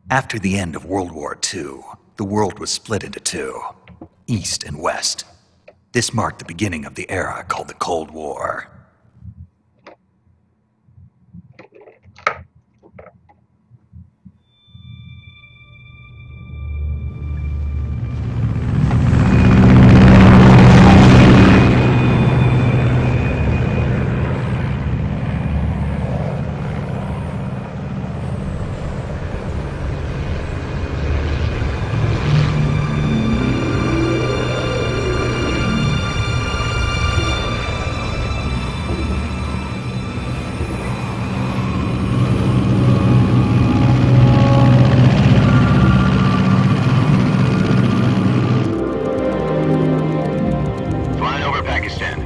After the end of World War II, the world was split into two, East and West. This marked the beginning of the era called the Cold War.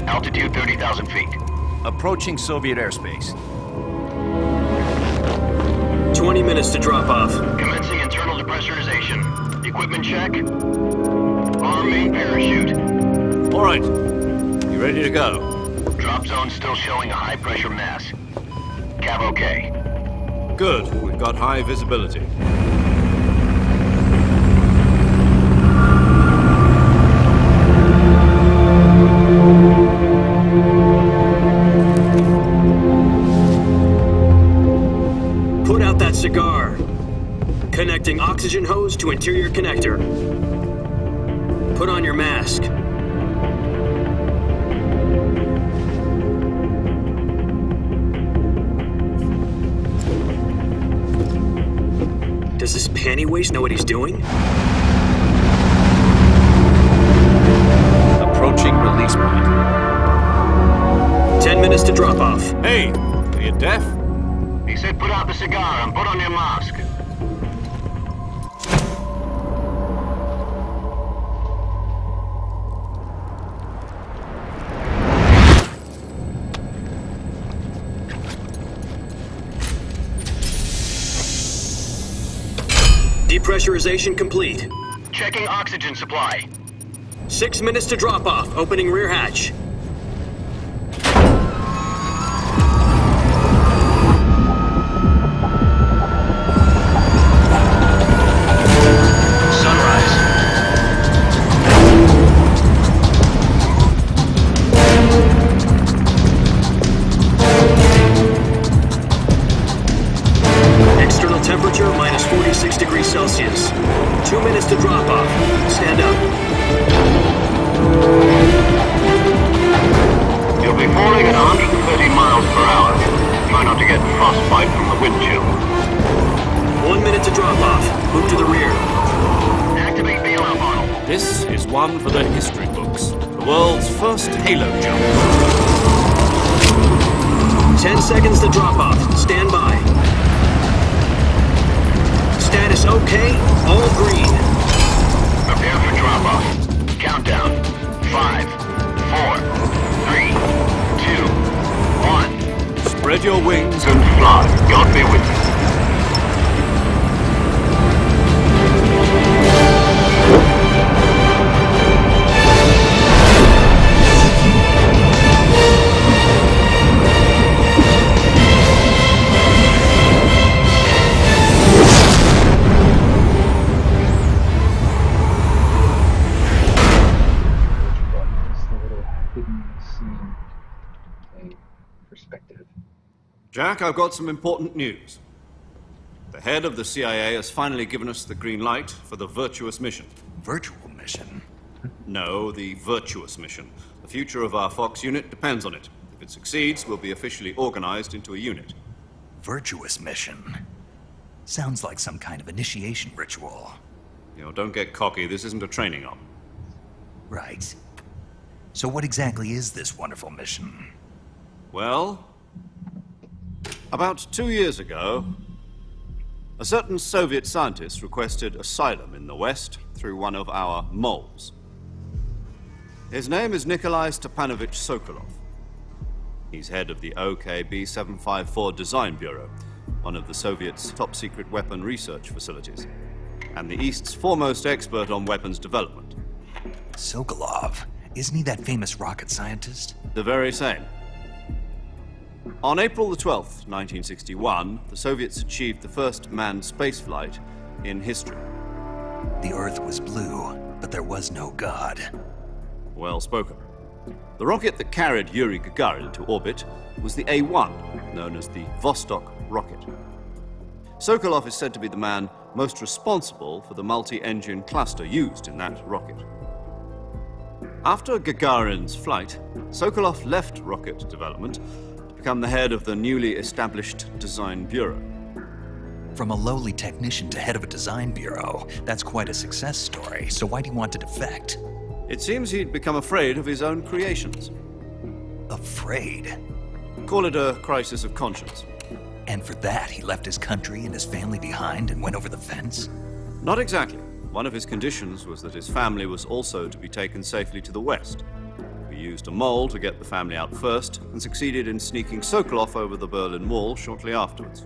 Altitude 30,000 feet. Approaching Soviet airspace. 20 minutes to drop off. Commencing internal depressurization. Equipment check. Arm main parachute. All right. You ready to go? Drop zone still showing a high pressure mass. Cav okay. Good. We've got high visibility. Put out that cigar. Connecting oxygen hose to interior connector. Put on your mask. Does this panty waste know what he's doing? Approaching release point. 10 minutes to drop off. Hey, are you deaf? He said put out the cigar and put on your mask. Depressurization complete. Checking oxygen supply. 6 minutes to drop off. Opening rear hatch. Temperature minus 46 degrees Celsius. 2 minutes to drop off. Stand up. You'll be falling at 130 miles per hour. Try not to get frostbite from the wind chill. 1 minute to drop off. Move to the rear. Activate bailout model. This is one for the history books. The world's first halo jump. 10 seconds to drop off. Stand by. Status okay, all green. Prepare for drop-off. Countdown. 5, 4, 3, 2, 1. Spread your wings And fly. God be with you. Jack, I've got some important news. The head of the CIA has finally given us the green light for the virtuous mission. Virtual mission? No, the virtuous mission. The future of our Fox unit depends on it. If it succeeds, we'll be officially organized into a unit. Virtuous mission? Sounds like some kind of initiation ritual. You know, don't get cocky. This isn't a training op. Right. So what exactly is this wonderful mission? Well, about 2 years ago, a certain Soviet scientist requested asylum in the West through one of our moles. His name is Nikolai Stepanovich Sokolov. He's head of the OKB-754 Design Bureau, one of the Soviets' top-secret weapon research facilities, and the East's foremost expert on weapons development. Sokolov? Isn't he that famous rocket scientist? The very same. On April the 12th, 1961, the Soviets achieved the first manned spaceflight in history. The Earth was blue, but there was no God. Well spoken. The rocket that carried Yuri Gagarin into orbit was the A-1, known as the Vostok rocket. Sokolov is said to be the man most responsible for the multi-engine cluster used in that rocket. After Gagarin's flight, Sokolov left rocket development to become the head of the newly established Design Bureau. From a lowly technician to head of a design bureau, that's quite a success story, so why do you want to defect? It seems he'd become afraid of his own creations. Afraid? Call it a crisis of conscience. And for that, he left his country and his family behind and went over the fence? Not exactly. One of his conditions was that his family was also to be taken safely to the west. We used a mole to get the family out first and succeeded in sneaking Sokolov over the Berlin Wall shortly afterwards.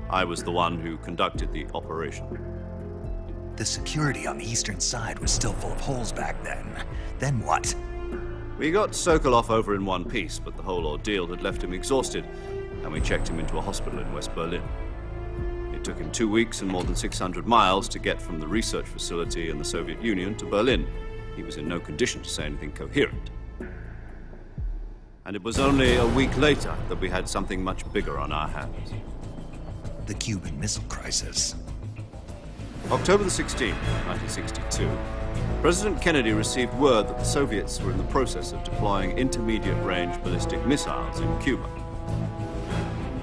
I was the one who conducted the operation. The security on the eastern side was still full of holes back then. Then what? We got Sokolov over in one piece, but the whole ordeal had left him exhausted, and we checked him into a hospital in West Berlin. It took him 2 weeks and more than 600 miles to get from the research facility in the Soviet Union to Berlin. He was in no condition to say anything coherent. And it was only a week later that we had something much bigger on our hands. The Cuban Missile Crisis. October the 16th, 1962, President Kennedy received word that the Soviets were in the process of deploying intermediate-range ballistic missiles in Cuba.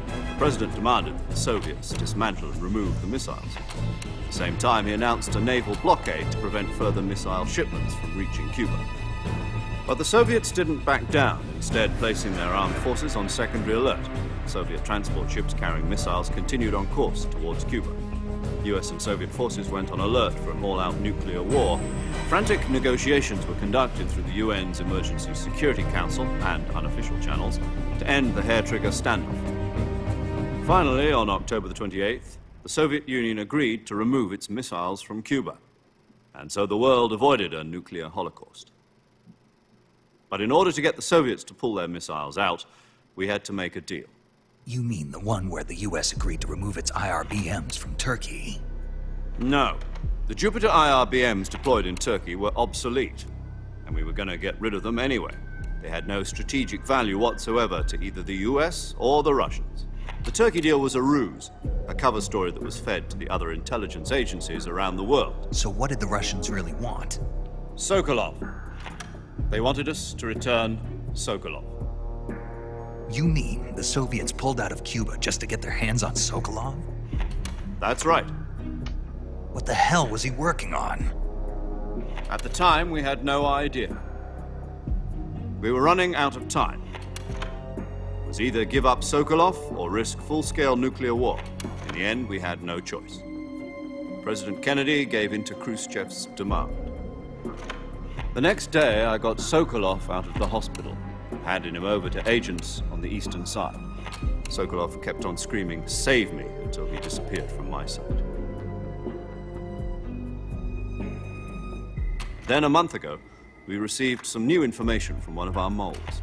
The President demanded that the Soviets dismantle and remove the missiles. At the same time, he announced a naval blockade to prevent further missile shipments from reaching Cuba. But the Soviets didn't back down, instead placing their armed forces on secondary alert. Soviet transport ships carrying missiles continued on course towards Cuba. US and Soviet forces went on alert for an all-out nuclear war. Frantic negotiations were conducted through the UN's Emergency Security Council and unofficial channels to end the hair-trigger standoff. Finally, on October the 28th, the Soviet Union agreed to remove its missiles from Cuba. And so the world avoided a nuclear holocaust. But in order to get the Soviets to pull their missiles out, we had to make a deal. You mean the one where the US agreed to remove its IRBMs from Turkey? No. The Jupiter IRBMs deployed in Turkey were obsolete, and we were going to get rid of them anyway. They had no strategic value whatsoever to either the US or the Russians. The Turkey deal was a ruse, a cover story that was fed to the other intelligence agencies around the world. So what did the Russians really want? Sokolov. They wanted us to return Sokolov. You mean the Soviets pulled out of Cuba just to get their hands on Sokolov? That's right. What the hell was he working on? At the time, we had no idea. We were running out of time. It was either give up Sokolov or risk full-scale nuclear war. In the end, we had no choice. President Kennedy gave in to Khrushchev's demand. The next day, I got Sokolov out of the hospital, handing him over to agents on the eastern side. Sokolov kept on screaming, "Save me," until he disappeared from my sight. Then a month ago, we received some new information from one of our moles.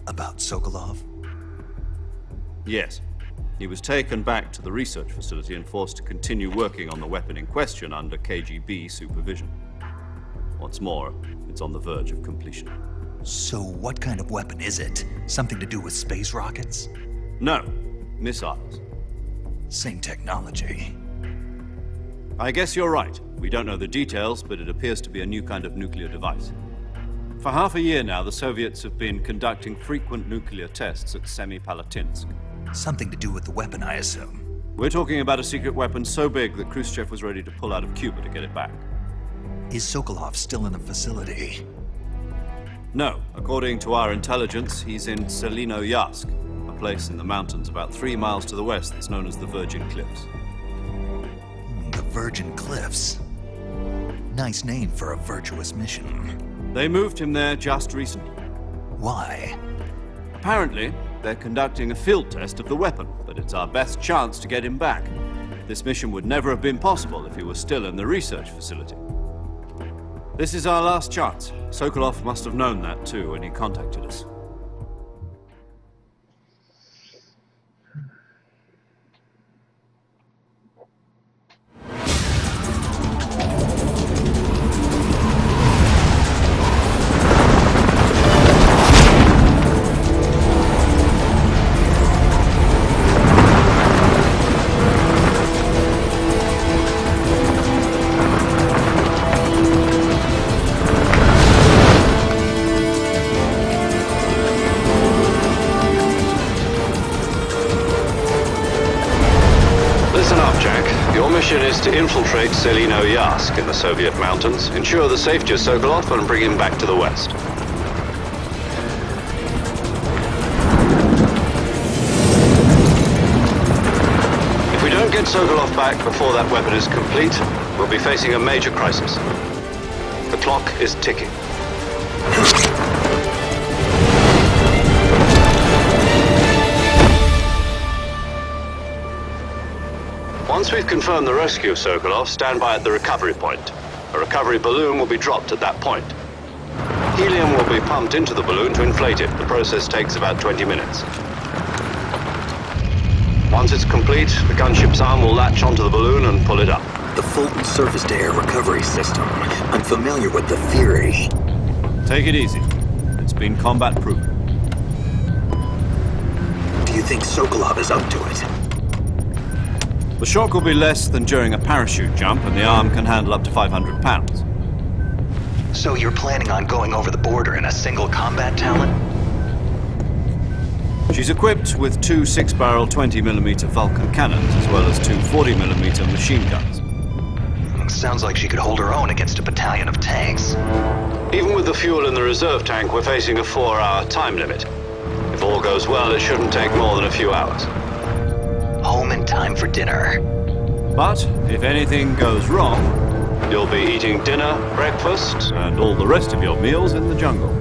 About Sokolov? Yes. He was taken back to the research facility and forced to continue working on the weapon in question under KGB supervision. What's more, it's on the verge of completion. So what kind of weapon is it? Something to do with space rockets? No, missiles. Same technology. I guess you're right. We don't know the details, but it appears to be a new kind of nuclear device. For half a year now, the Soviets have been conducting frequent nuclear tests at Semipalatinsk. Something to do with the weapon, I assume. We're talking about a secret weapon so big that Khrushchev was ready to pull out of Cuba to get it back. Is Sokolov still in the facility? No. According to our intelligence, he's in Selinoyarsk, a place in the mountains about 3 miles to the west that's known as the Virgin Cliffs. The Virgin Cliffs. Nice name for a virtuous mission. They moved him there just recently. Why? Apparently, they're conducting a field test of the weapon, but it's our best chance to get him back. This mission would never have been possible if he was still in the research facility. This is our last chance. Sokolov must have known that too when he contacted us. Jack. Your mission is to infiltrate Selino Yask in the Soviet mountains, ensure the safety of Sokolov, and bring him back to the west. If we don't get Sokolov back before that weapon is complete, we'll be facing a major crisis. The clock is ticking. Once we've confirmed the rescue of Sokolov, stand by at the recovery point. A recovery balloon will be dropped at that point. Helium will be pumped into the balloon to inflate it. The process takes about 20 minutes. Once it's complete, the gunship's arm will latch onto the balloon and pull it up. The Fulton surface-to-air recovery system. I'm familiar with the theory. Take it easy. It's been combat-proven. Do you think Sokolov is up to it? The shock will be less than during a parachute jump, and the arm can handle up to 500 pounds. So you're planning on going over the border in a single combat talent? She's equipped with two 6-barrel 20mm Vulcan cannons, as well as two 40mm machine guns. Sounds like she could hold her own against a battalion of tanks. Even with the fuel in the reserve tank, we're facing a 4-hour time limit. If all goes well, it shouldn't take more than a few hours. Home in time for dinner. But if anything goes wrong, you'll be eating dinner, breakfast, and all the rest of your meals in the jungle.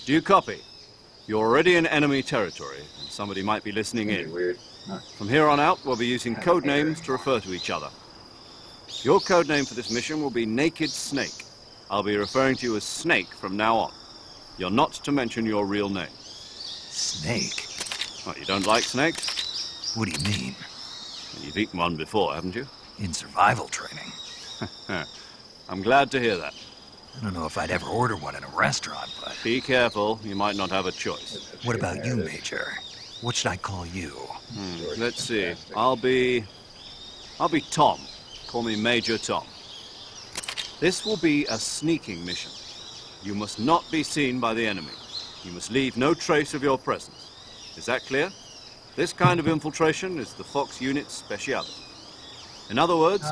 Do you copy? You're already in enemy territory, and somebody might be listening in. Weird. From here on out, we'll be using code names to refer to each other. Your code name for this mission will be Naked Snake. I'll be referring to you as Snake from now on. You're not to mention your real name. Snake? What, you don't like snakes? What do you mean? You've eaten one before, haven't you? In survival training. I'm glad to hear that. I don't know if I'd ever order one in a restaurant, but... Be careful, you might not have a choice. What about you, Major? What should I call you? Let's see. I'll be Tom. Call me Major Tom. This will be a sneaking mission. You must not be seen by the enemy. You must leave no trace of your presence. Is that clear? This kind of infiltration is the Fox unit's speciality. In other words,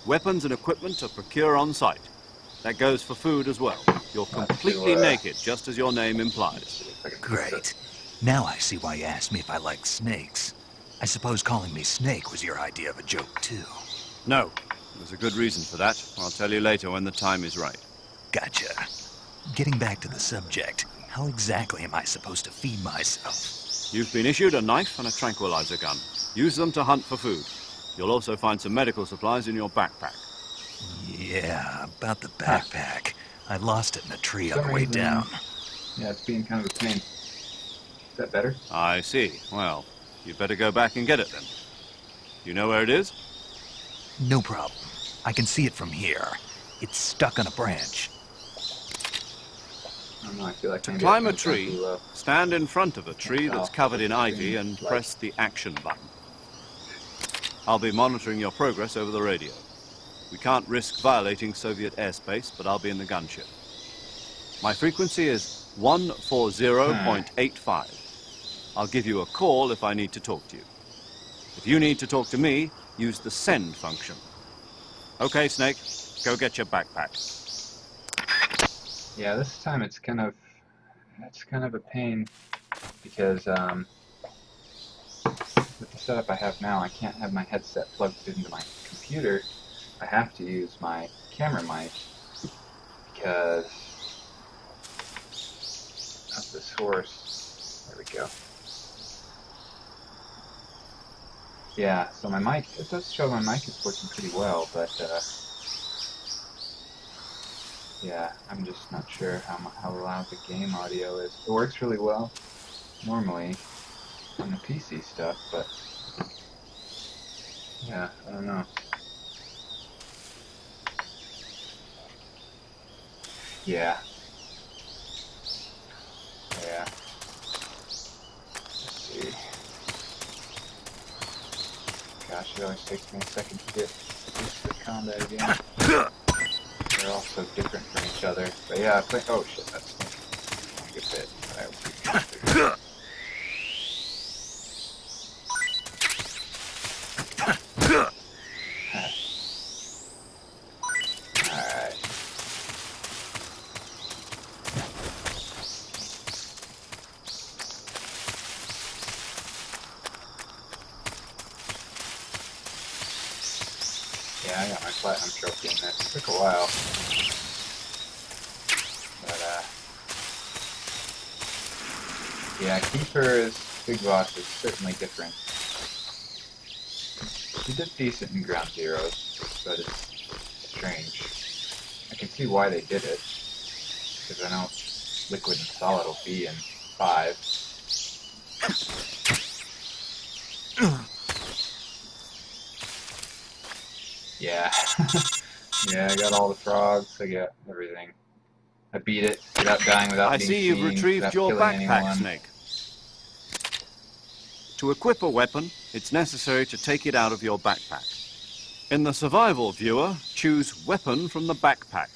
weapons and equipment are procured on site. That goes for food as well. You're completely naked, just as your name implies. Great. Now I see why you asked me if I like snakes. I suppose calling me Snake was your idea of a joke, too. No. There's a good reason for that. I'll tell you later when the time is right. Gotcha. Getting back to the subject, how exactly am I supposed to feed myself? You've been issued a knife and a tranquilizer gun. Use them to hunt for food. You'll also find some medical supplies in your backpack. Yeah, about the backpack. I lost it in a tree on the way down. Yeah, it's being kind of a pain. Is that better? I see. Well, you'd better go back and get it then. You know where it is? No problem. I can see it from here. It's stuck on a branch. I don't know, I feel like To maybe climb I a jumped down tree, too low. stand in front of a tree tell. that's covered in It's ivy and like- press the action button. I'll be monitoring your progress over the radio. We can't risk violating Soviet airspace, but I'll be in the gunship. My frequency is 140.85. I'll give you a call if I need to talk to you. If you need to talk to me, use the send function. Okay, Snake, go get your backpack. Yeah, this time it's kind of a pain because with the setup I have now, I can't have my headset plugged into my computer. I have to use my camera mic because of the source. There we go. Yeah, so my mic, it does show my mic is working pretty well, but yeah, I'm just not sure how loud the game audio is. It works really well normally on the PC stuff, but yeah, I don't know. Yeah. Yeah. Let's see. Gosh, it always takes me a second to get used to the combat again. They're all so different from each other. But yeah, I play. Oh shit, that's a good bit. But I Alright. Yeah, I got my platinum trophy in this. It took a while. But, yeah, Keeper's Big Boss is certainly different. He did decent in Ground Zeroes, but it's strange. I can see why they did it, because I know Liquid and Solid will be in 5. Yeah. Yeah, I got all the frogs, I got everything. I beat it without dying, without I being see you've seen, retrieved without your killing backpack, anyone. Snake. To equip a weapon, it's necessary to take it out of your backpack. In the survival viewer, choose Weapon from the backpack.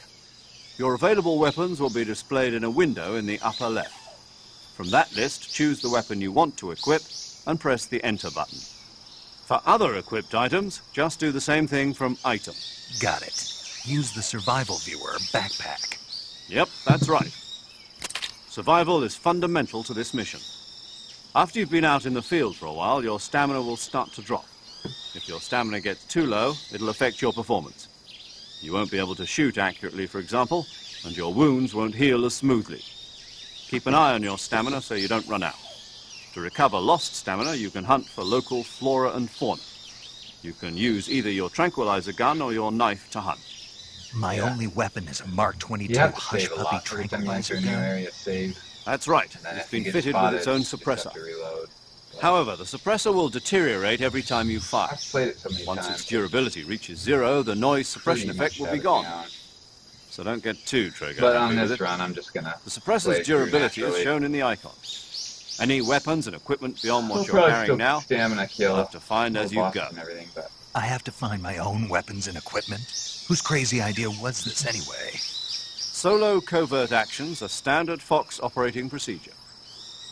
Your available weapons will be displayed in a window in the upper left. From that list, choose the weapon you want to equip and press the Enter button. For other equipped items, just do the same thing from Item. Got it. Use the survival viewer backpack. Yep, that's right. Survival is fundamental to this mission. After you've been out in the field for a while, your stamina will start to drop. If your stamina gets too low, it'll affect your performance. You won't be able to shoot accurately, for example, and your wounds won't heal as smoothly. Keep an eye on your stamina so you don't run out. To recover lost stamina, you can hunt for local flora and fauna. You can use either your tranquilizer gun or your knife to hunt. My only weapon is a Mark 22 You have to Hush save a Puppy lot every time you enter tranquilizer a new gun. area, save. That's right. And then It's if you been get fitted spotted, with its own you just have suppressor. to reload. However, the suppressor will deteriorate every time you fire. I've played it so many Once times. its durability reaches 0, the noise suppression Pretty effect much will be shut it gone. down. So don't get too trigger But happy on with this it. run, I'm just gonna. The play suppressor's it through durability is naturally. shown in the icon. Any weapons and equipment beyond what We'll you're probably carrying still now, stamina kill. you'll have to find as you bosses go. and everything, but I have to find my own weapons and equipment? Whose crazy idea was this anyway? Solo covert actions are standard Fox operating procedure.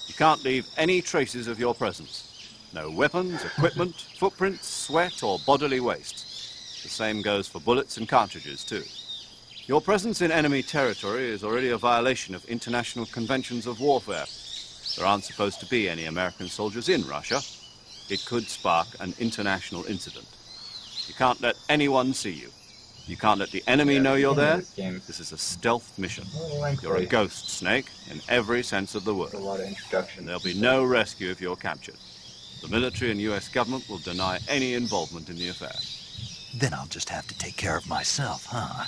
You can't leave any traces of your presence. No weapons, equipment, footprints, sweat, or bodily waste. The same goes for bullets and cartridges, too. Your presence in enemy territory is already a violation of international conventions of warfare. There aren't supposed to be any American soldiers in Russia. It could spark an international incident. You can't let anyone see you. You can't let the enemy Yeah, know you're there. this game This is a stealth mission. a little lengthy. You're a ghost, Snake, in every sense of the It's a word. lot of introduction. And there'll be no rescue if you're captured. The military and US government will deny any involvement in the affair. Then I'll just have to take care of myself, huh?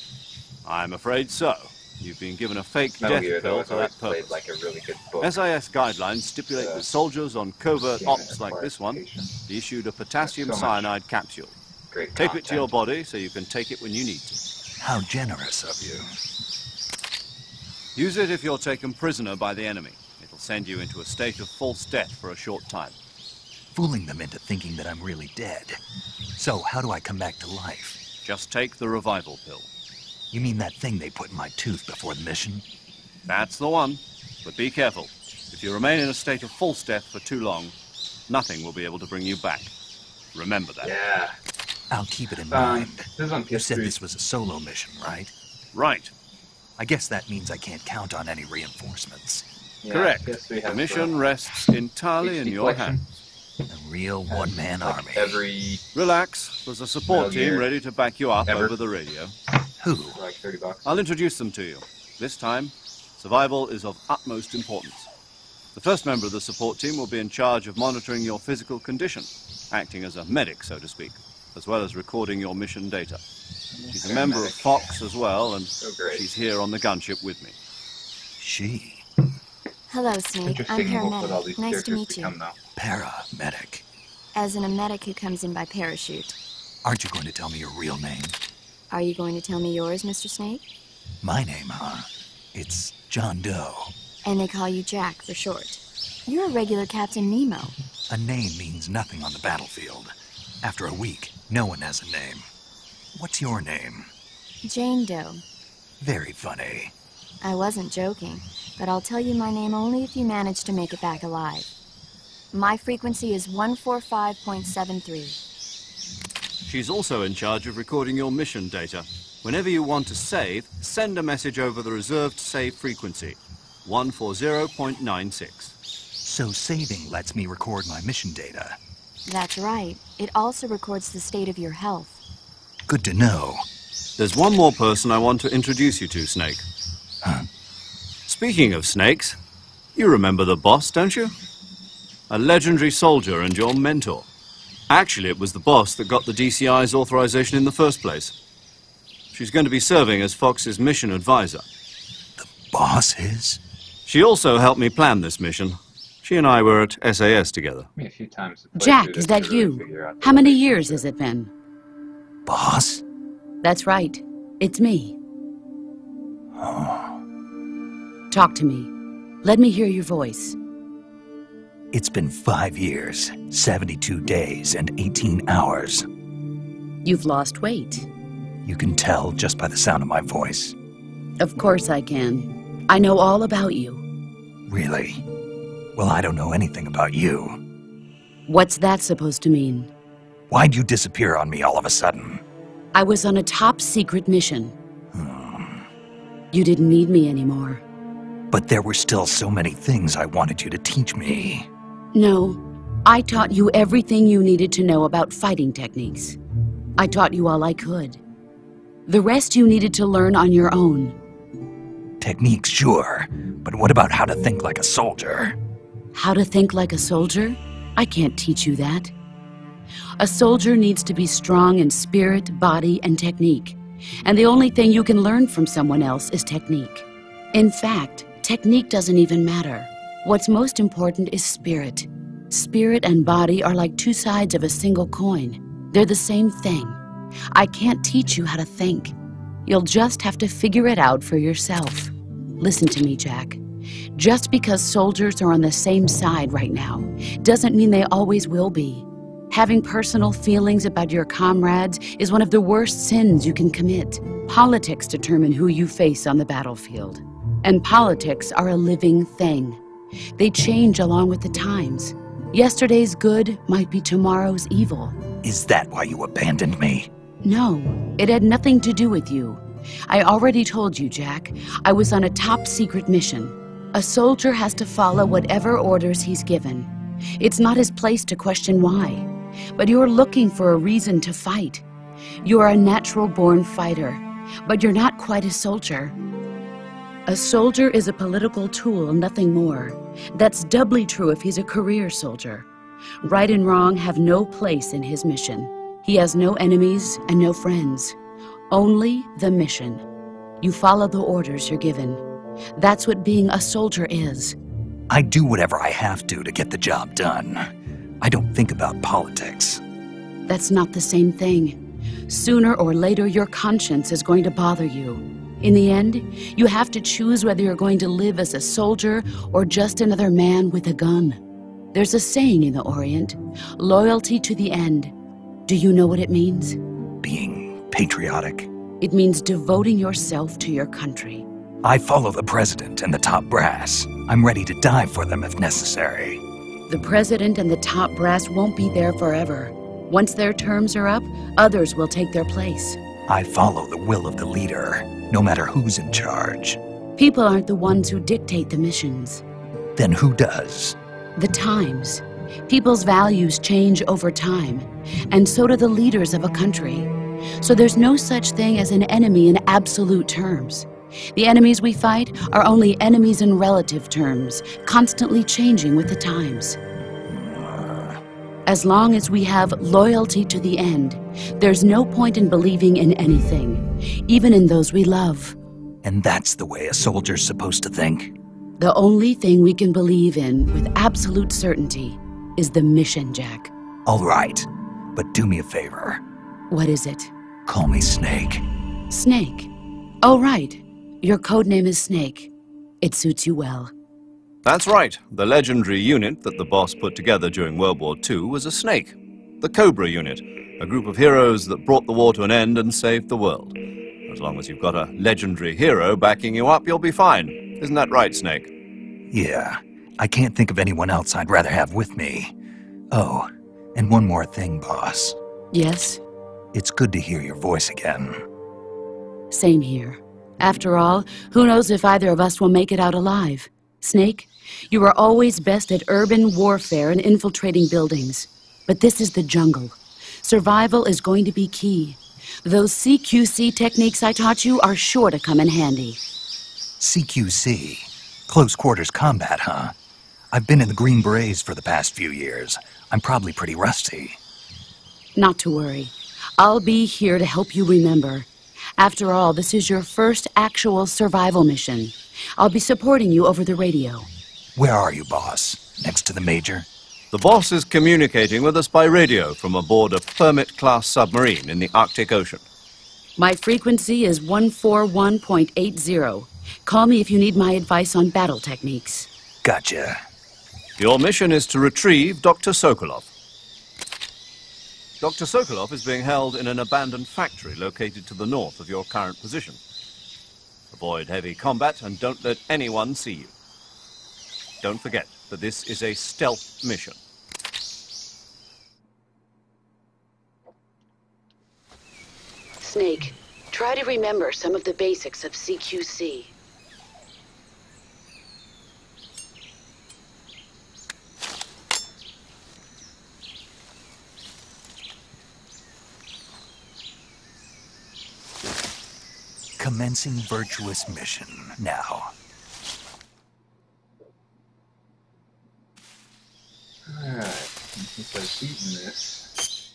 I'm afraid so. You've been given a fake Metal death Gear, though, pill it's for always that played purpose. like a really good book. SIS guidelines stipulate that soldiers on covert game ops that like this one requires be issued a potassium so much cyanide capsule. Great Tape it to your content. body so you can take it when you need to. How generous of you. Use it if you're taken prisoner by the enemy. It'll send you into a state of false death for a short time. Fooling them into thinking that I'm really dead. So, how do I come back to life? Just take the revival pill. You mean that thing they put in my tooth before the mission? That's the one. But be careful. If you remain in a state of false death for too long, nothing will be able to bring you back. Remember that. Yeah. I'll keep it in mind. This is on PS3. You said this was a solo mission, right? Right. I guess that means I can't count on any reinforcements. Yeah, Correct. PS3 has The mission rests entirely in HD your collection. hands. A real one-man like army. every Relax. There's a support Metal team Gear. ready to back you up Ever. over the radio. Who? for like $30. I'll introduce them to you. This time, survival is of utmost importance. The first member of the support team will be in charge of monitoring your physical condition, acting as a medic, so to speak, as well as recording your mission data. She's a member of Fox as well, and great. she's here on the gunship with me. She. Hello, Snake. I'm Interesting what all these paramedic. Nice to characters meet you. become now. Paramedic. As in a medic who comes in by parachute. Aren't you going to tell me your real name? Are you going to tell me yours, Mr. Snake? My name, huh? It's John Doe. And they call you Jack for short. You're a regular Captain Nemo. A name means nothing on the battlefield. After a week, no one has a name. What's your name? Jane Doe. Very funny. I wasn't joking, but I'll tell you my name only if you manage to make it back alive. My frequency is 145.73. She's also in charge of recording your mission data. Whenever you want to save, send a message over the reserved save frequency, 140.96. So saving lets me record my mission data. That's right. It also records the state of your health. Good to know. There's one more person I want to introduce you to, Snake. Huh? Speaking of snakes, you remember the boss, don't you? A legendary soldier and your mentor. Actually, it was the boss that got the DCI's authorization in the first place. She's going to be serving as Fox's mission advisor. The boss is? She also helped me plan this mission. She and I were at SAS together. Me a few times to play Jack, through is this that to really you? figure out the How many way. years has it been? Boss? That's right. It's me. Talk to me. Let me hear your voice. It's been 5 years, 72 days, and 18 hours. You've lost weight. You can tell just by the sound of my voice. Of course I can. I know all about you. Really? Well, I don't know anything about you. What's that supposed to mean? Why'd you disappear on me all of a sudden? I was on a top-secret mission. You didn't need me anymore. But there were still so many things I wanted you to teach me. No, I taught you everything you needed to know about fighting techniques. I taught you all I could. The rest you needed to learn on your own. Techniques, sure. But what about how to think like a soldier? How to think like a soldier? I can't teach you that. A soldier needs to be strong in spirit, body, and technique. And the only thing you can learn from someone else is technique. In fact, technique doesn't even matter. What's most important is spirit. Spirit and body are like two sides of a single coin. They're the same thing. I can't teach you how to think. You'll just have to figure it out for yourself. Listen to me, Jack. Just because soldiers are on the same side right now doesn't mean they always will be. Having personal feelings about your comrades is one of the worst sins you can commit. Politics determine who you face on the battlefield. And politics are a living thing. They change along with the times. Yesterday's good might be tomorrow's evil. Is that why you abandoned me? No, it had nothing to do with you. I already told you, Jack. I was on a top-secret mission. A soldier has to follow whatever orders he's given. It's not his place to question why. But you're looking for a reason to fight. You're a natural-born fighter, but you're not quite a soldier. A soldier is a political tool, nothing more. That's doubly true if he's a career soldier. Right and wrong have no place in his mission. He has no enemies and no friends. Only the mission. You follow the orders you're given. That's what being a soldier is. I do whatever I have to get the job done. I don't think about politics. That's not the same thing. Sooner or later, your conscience is going to bother you. In the end, you have to choose whether you're going to live as a soldier or just another man with a gun. There's a saying in the Orient, loyalty to the end. Do you know what it means? Being patriotic. It means devoting yourself to your country. I follow the president and the top brass. I'm ready to die for them if necessary. The president and the top brass won't be there forever. Once their terms are up, others will take their place. I follow the will of the leader, no matter who's in charge. People aren't the ones who dictate the missions. Then who does? The times. People's values change over time, and so do the leaders of a country. So there's no such thing as an enemy in absolute terms. The enemies we fight are only enemies in relative terms, constantly changing with the times. As long as we have loyalty to the end, there's no point in believing in anything, even in those we love. And that's the way a soldier's supposed to think? The only thing we can believe in with absolute certainty is the mission, Jack. All right, but do me a favor. What is it? Call me Snake. Snake. Oh, right. Your codename is Snake. It suits you well. That's right. The legendary unit that the boss put together during World War II was a snake. The Cobra unit, a group of heroes that brought the war to an end and saved the world. As long as you've got a legendary hero backing you up, you'll be fine. Isn't that right, Snake? Yeah, I can't think of anyone else I'd rather have with me. Oh, and one more thing, boss. Yes? It's good to hear your voice again. Same here. After all, who knows if either of us will make it out alive? Snake, you are always best at urban warfare and infiltrating buildings. But this is the jungle. Survival is going to be key. Those CQC techniques I taught you are sure to come in handy. CQC? Close quarters combat, huh? I've been in the Green Berets for the past few years. I'm probably pretty rusty. Not to worry. I'll be here to help you remember. After all, this is your first actual survival mission. I'll be supporting you over the radio. Where are you, boss? Next to the Major? The boss is communicating with us by radio from aboard a Permit-class submarine in the Arctic Ocean. My frequency is 141.80. Call me if you need my advice on battle techniques. Gotcha. Your mission is to retrieve Dr. Sokolov. Dr. Sokolov is being held in an abandoned factory located to the north of your current position. Avoid heavy combat and don't let anyone see you. Don't forget that this is a stealth mission. Snake, try to remember some of the basics of CQC. Commencing virtuous mission now. Alright, since I've beaten this,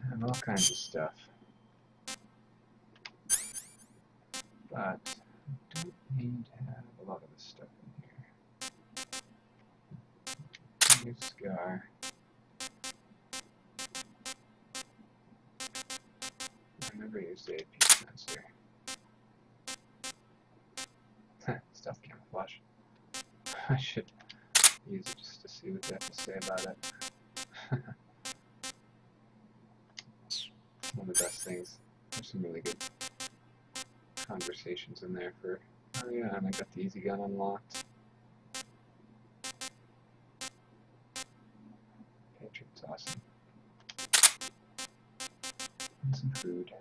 I have all kinds of stuff. But I don't need to have a lot of this stuff in here. New Scar. I never used the AP sensor. Stuff camouflage. I should use it just to see what they have to say about it. One of the best things. There's some really good conversations in there for, oh yeah, and I got the easy gun unlocked. Patriot's awesome. And some food.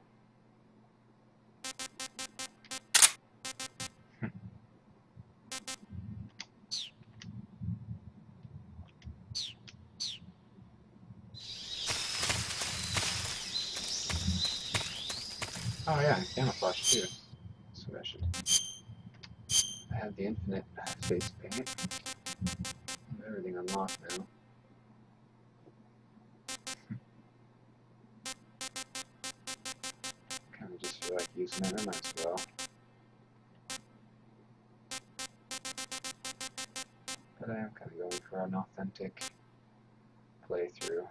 Oh yeah, camouflage too. So I should. I have the infinite face paint. I have everything unlocked now. Kinda just feel like using it, I might as well. But I am kinda going for an authentic playthrough.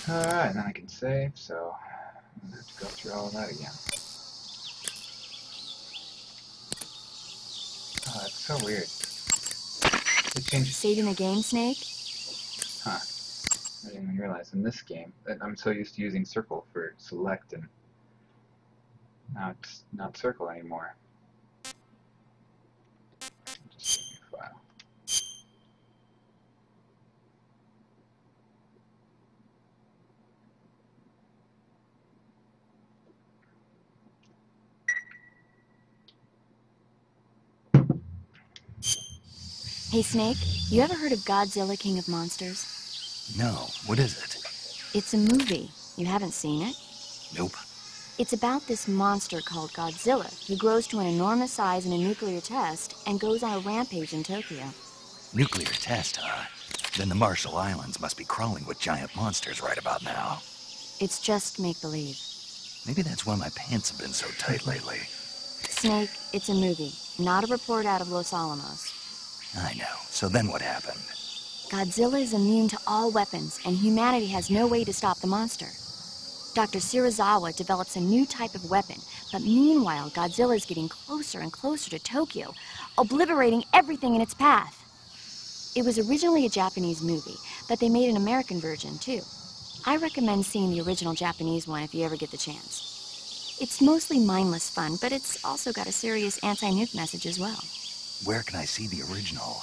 Alright, and then I can save, so I'm gonna have to go through all of that again. Oh, that's so weird. It changed. Saving the game, Snake? Huh. I didn't even realize in this game that I'm so used to using circle for select, and now it's not circle anymore. Just save your file. Hey, Snake, you ever heard of Godzilla, King of Monsters? No, what is it? It's a movie. You haven't seen it? Nope. It's about this monster called Godzilla, who grows to an enormous size in a nuclear test and goes on a rampage in Tokyo. Nuclear test, huh? Then the Marshall Islands must be crawling with giant monsters right about now. It's just make-believe. Maybe that's why my pants have been so tight lately. Snake, it's a movie, not a report out of Los Alamos. I know. So then what happened? Godzilla is immune to all weapons, and humanity has no way to stop the monster. Dr. Shirazawa develops a new type of weapon, but meanwhile, Godzilla is getting closer and closer to Tokyo, obliterating everything in its path. It was originally a Japanese movie, but they made an American version, too. I recommend seeing the original Japanese one if you ever get the chance. It's mostly mindless fun, but it's also got a serious anti-nuke message as well. Where can I see the original?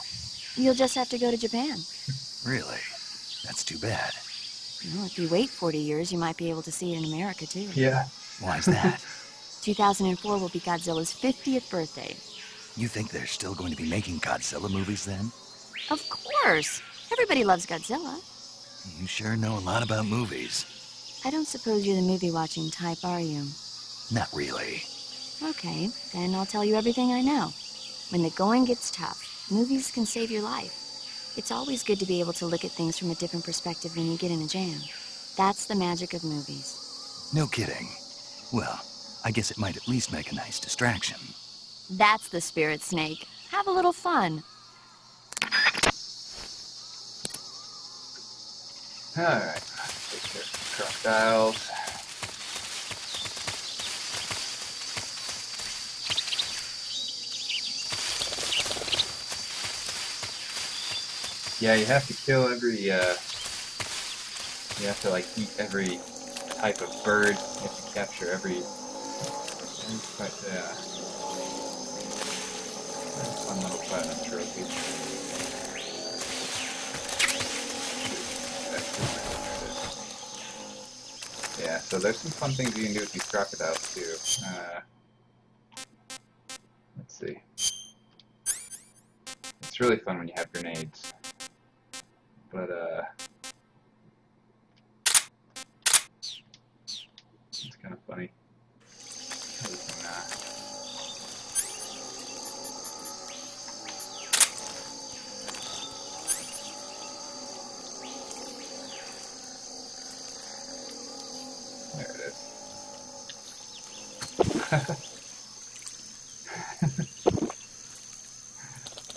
You'll just have to go to Japan. Really? That's too bad. Well, if you wait 40 years, you might be able to see it in America, too. Yeah. Why's that? 2004 will be Godzilla's 50th birthday. You think they're still going to be making Godzilla movies then? Of course! Everybody loves Godzilla. You sure know a lot about movies. I don't suppose you're the movie-watching type, are you? Not really. Okay, then I'll tell you everything I know. When the going gets tough, movies can save your life. It's always good to be able to look at things from a different perspective when you get in a jam. That's the magic of movies. No kidding. Well, I guess it might at least make a nice distraction. That's the spirit, Snake. Have a little fun. Alright, take care of the crocodiles. Yeah, you have to kill every, you have to, like, eat every type of bird. You have to capture every fun little platinum trophy. Yeah, so there's some fun things you can do with these crocodiles, too. Let's see. It's really fun when you have grenades. But, it's kind of funny. How you can, there it is.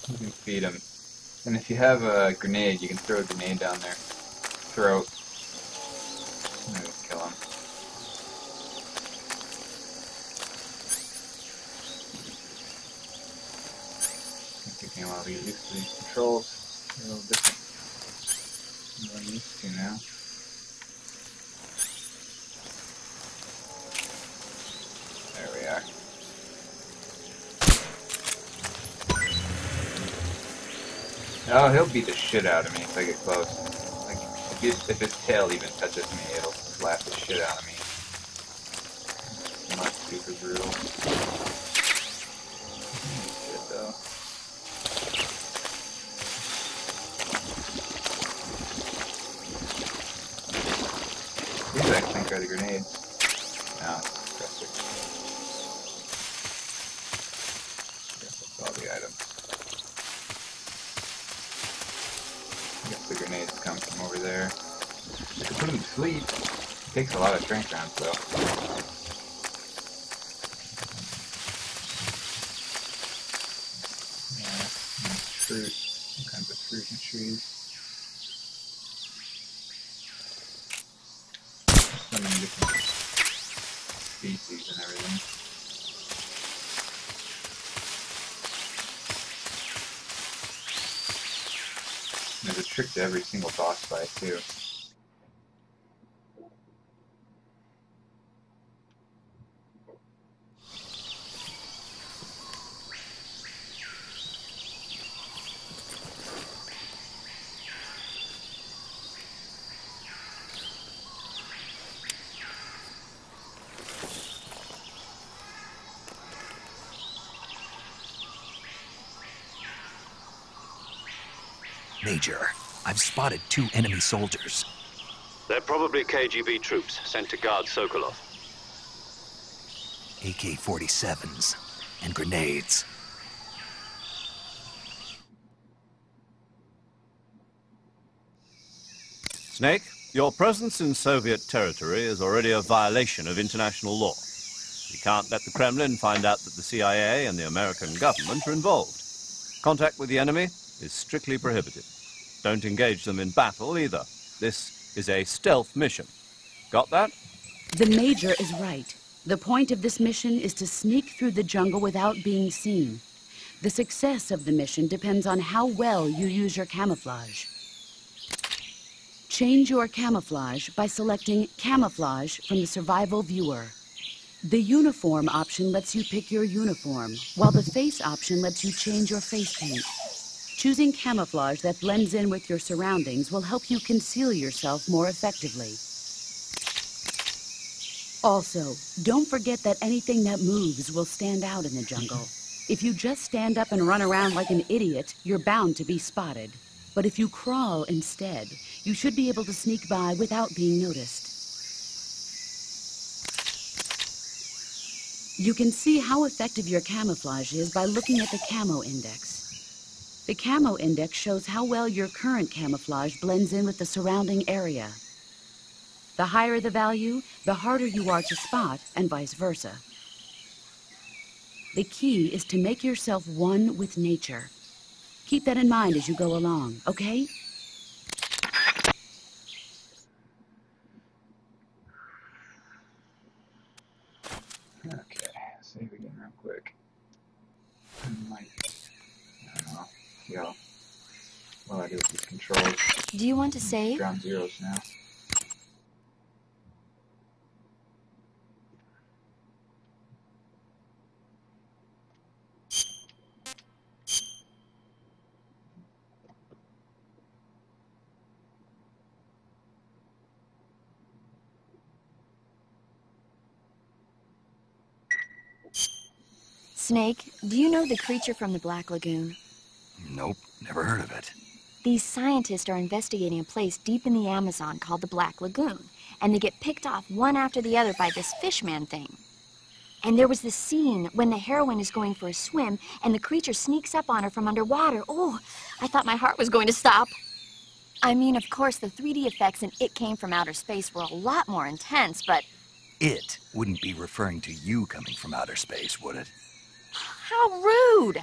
You can feed them. And if you have a grenade, you can throw a grenade down their throat. And it'll kill them. Taking a while to get used to these controls. They're a little different than I'm used to now. There we are. Oh, he'll beat the shit out of me if I get close. Like, if its tail even touches me, it'll slap the shit out of me. It's not super brutal. Shit, though. These I think are the grenades. No, it's pressure. Guess that's all the items. I guess the grenades come from over there. You can put them to sleep. It takes a lot of strength rounds, though. Yeah, nice fruit. All kinds of fruit and trees. different species and everything. There's a trick to every single boss fight too. Major, I've spotted 2 enemy soldiers. They're probably KGB troops sent to guard Sokolov. AK-47s and grenades. Snake, your presence in Soviet territory is already a violation of international law. We can't let the Kremlin find out that the CIA and the American government are involved. Contact with the enemy is strictly prohibited. Don't engage them in battle either. This is a stealth mission. Got that? The Major is right. The point of this mission is to sneak through the jungle without being seen. The success of the mission depends on how well you use your camouflage. Change your camouflage by selecting Camouflage from the Survival Viewer. The Uniform option lets you pick your uniform, while the Face option lets you change your face paint. Choosing camouflage that blends in with your surroundings will help you conceal yourself more effectively. Also, don't forget that anything that moves will stand out in the jungle. If you just stand up and run around like an idiot, you're bound to be spotted. But if you crawl instead, you should be able to sneak by without being noticed. You can see how effective your camouflage is by looking at the Camo Index. The Camo Index shows how well your current camouflage blends in with the surrounding area. The higher the value, the harder you are to spot, and vice versa. The key is to make yourself one with nature. Keep that in mind as you go along, okay? Okay, save again real quick. I don't know. See how well I do with these controls. Do you want to save? Ground zeros now. Snake, do you know the creature from the Black Lagoon? Nope, never heard of it. These scientists are investigating a place deep in the Amazon called the Black Lagoon, and they get picked off one after the other by this fishman thing. And there was this scene when the heroine is going for a swim, and the creature sneaks up on her from underwater. Oh, I thought my heart was going to stop. I mean, of course, the 3D effects in It Came from Outer Space were a lot more intense, but... It wouldn't be referring to you coming from outer space, would it? How rude!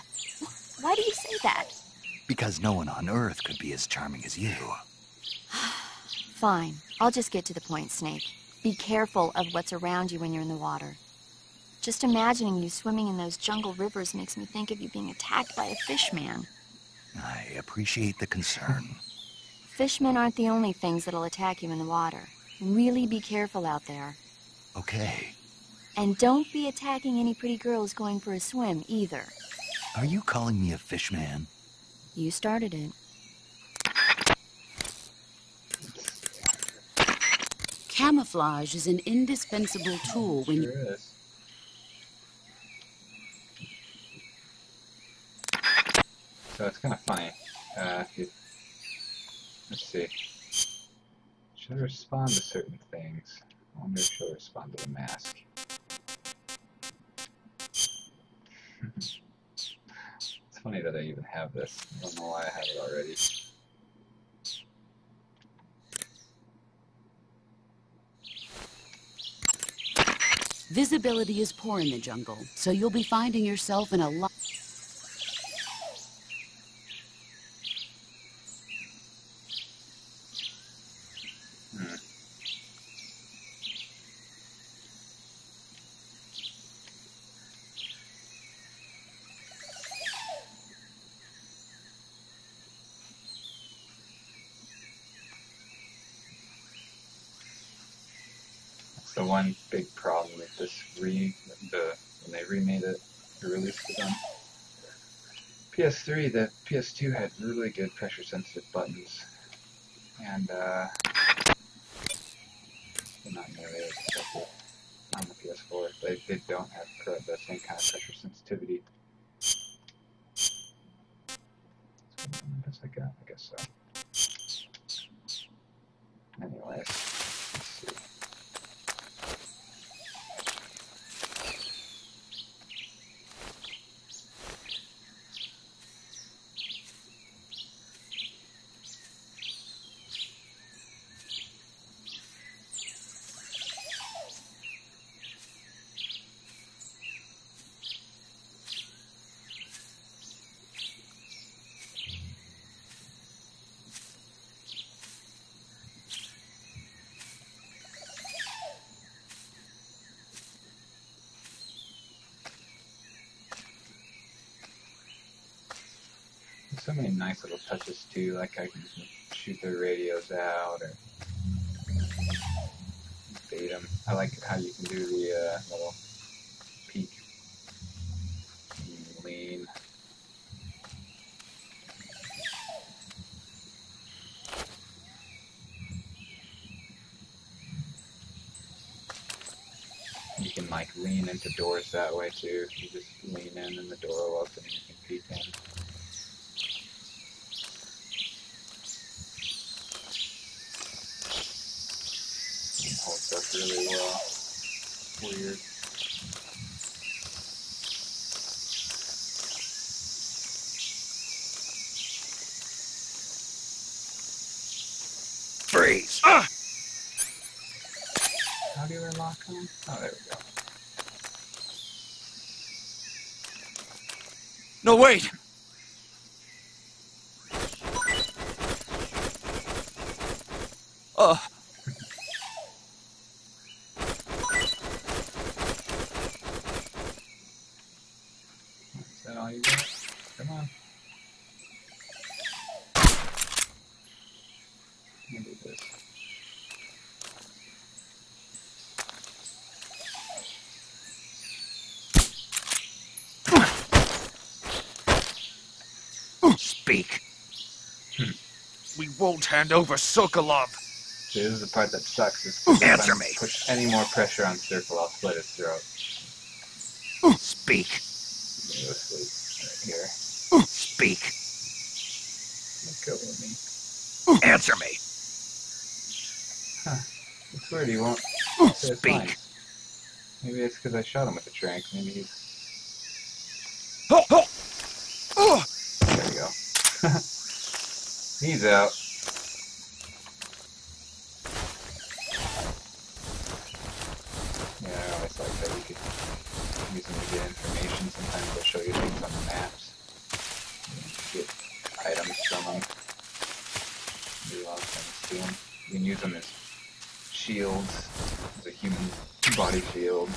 Why do you say that? Because no one on Earth could be as charming as you. Fine. I'll just get to the point, Snake. Be careful of what's around you when you're in the water. Just imagining you swimming in those jungle rivers makes me think of you being attacked by a fishman. I appreciate the concern. Fishmen aren't the only things that'll attack you in the water. Really be careful out there. Okay. And don't be attacking any pretty girls going for a swim, either. Are you calling me a fishman? You started it. Camouflage is an indispensable tool when you... Sure is. So it's kind of funny. If you, let's see. Should I respond to certain things? I wonder if she'll respond to the mask. It's funny that I even have this. I don't know why I have it already. Visibility is poor in the jungle, so you'll be finding yourself in a lot... one big problem with this when they remade it, or released it on PS3, the PS2 had really good pressure sensitive buttons, and not nearly as effective on the PS4. They don't have the same kind of pressure sensitivity. What else I got? I guess so. Anyways, let's see. So many nice little touches too, like I can shoot their radios out or bait them. I like how you can do the little peek and lean. You can like lean into doors that way too. You just lean in and the door will open and you can peek in. Holds up really well. Weird. Freeze! How do you lock on? Oh, there we go. No, wait! Is that all you got? Come on. Let me do this. Speak. We won't hand over Sokolov. See, this is the part that sucks. Is Answer if I me. push any more pressure on Circle, I'll slit his throat. Speak. Go to sleep right here. Speak. Let go of me. Answer me. Huh. It's weird, he won't say his Speak. lines. Maybe it's because I shot him with a trank. Maybe he's... There we go. He's out. Yeah, I always like that you could use them to get information. Sometimes they'll show you things on the maps. You get items from them. Do a lot of things to them. You can use them as shields, as a human body shield.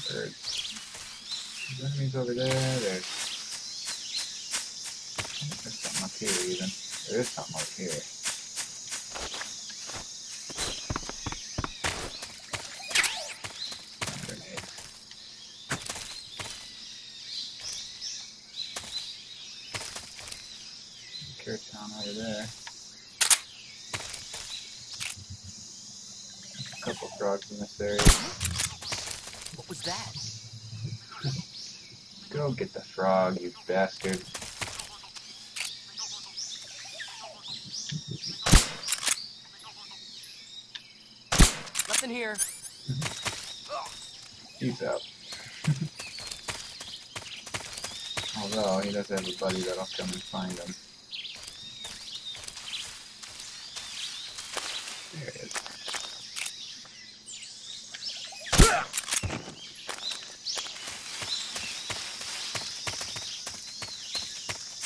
There's enemies over there. There's something up here even. There is something up here. Grenades. Kirtan over there. A couple frogs in this area. What was that? Go get the frog, you bastard. Nothing here. He's out. Although, he does have a buddy that'll come and find him. There it is.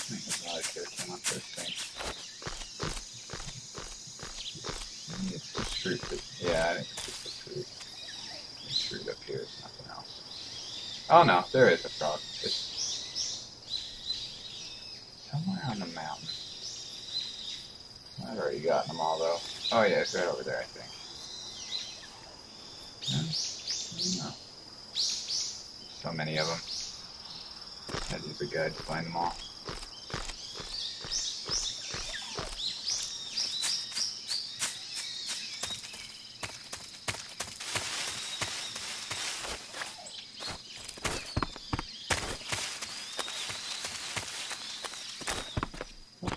There's a lot of character on this thing. Maybe it's just fruit. Yeah, I think it's just the fruit. The fruit. Oh no, there is a frog. It's somewhere on the mountain. I've already gotten them all though. Oh yeah, it's right over there, I think. No. So many of them. That is a guide to find them all.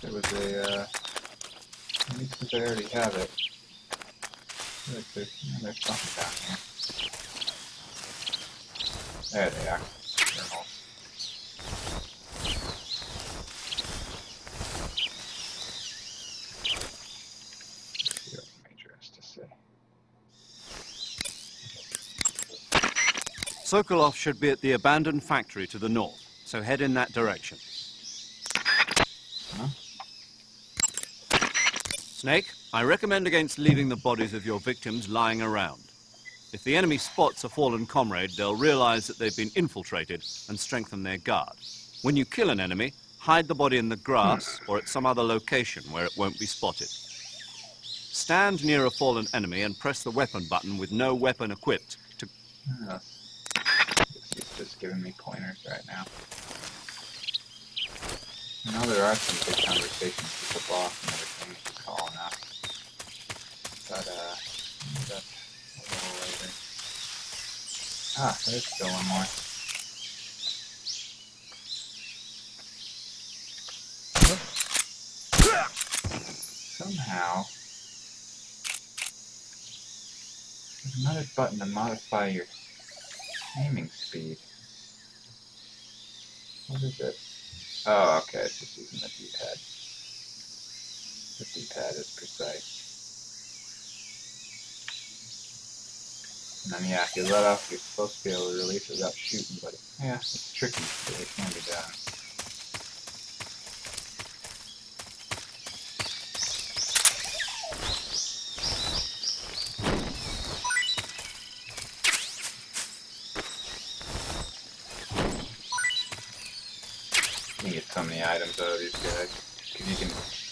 There was a, maybe since I already have it. Look, there's something down here. There they are. Journals. Let's see what Major has to say. Sokolov should be at the abandoned factory to the north, so head in that direction. Huh? Snake, I recommend against leaving the bodies of your victims lying around. If the enemy spots a fallen comrade, they'll realize that they've been infiltrated and strengthen their guard. When you kill an enemy, hide the body in the grass or at some other location where it won't be spotted. Stand near a fallen enemy and press the weapon button with no weapon equipped to... It's just giving me pointers right now. I know there are some good conversations with the boss and everything to call enough. But, that's a little later. Ah, there's still one more. Somehow, there's another button to modify your aiming speed. What is it? Oh, okay, it's just using the D-pad. The D-pad is precise. And then, yeah, if you let off, you're supposed to be able to release it without shooting, but yeah, it's tricky, but it can be done. You can get so many items out of these guys. Cause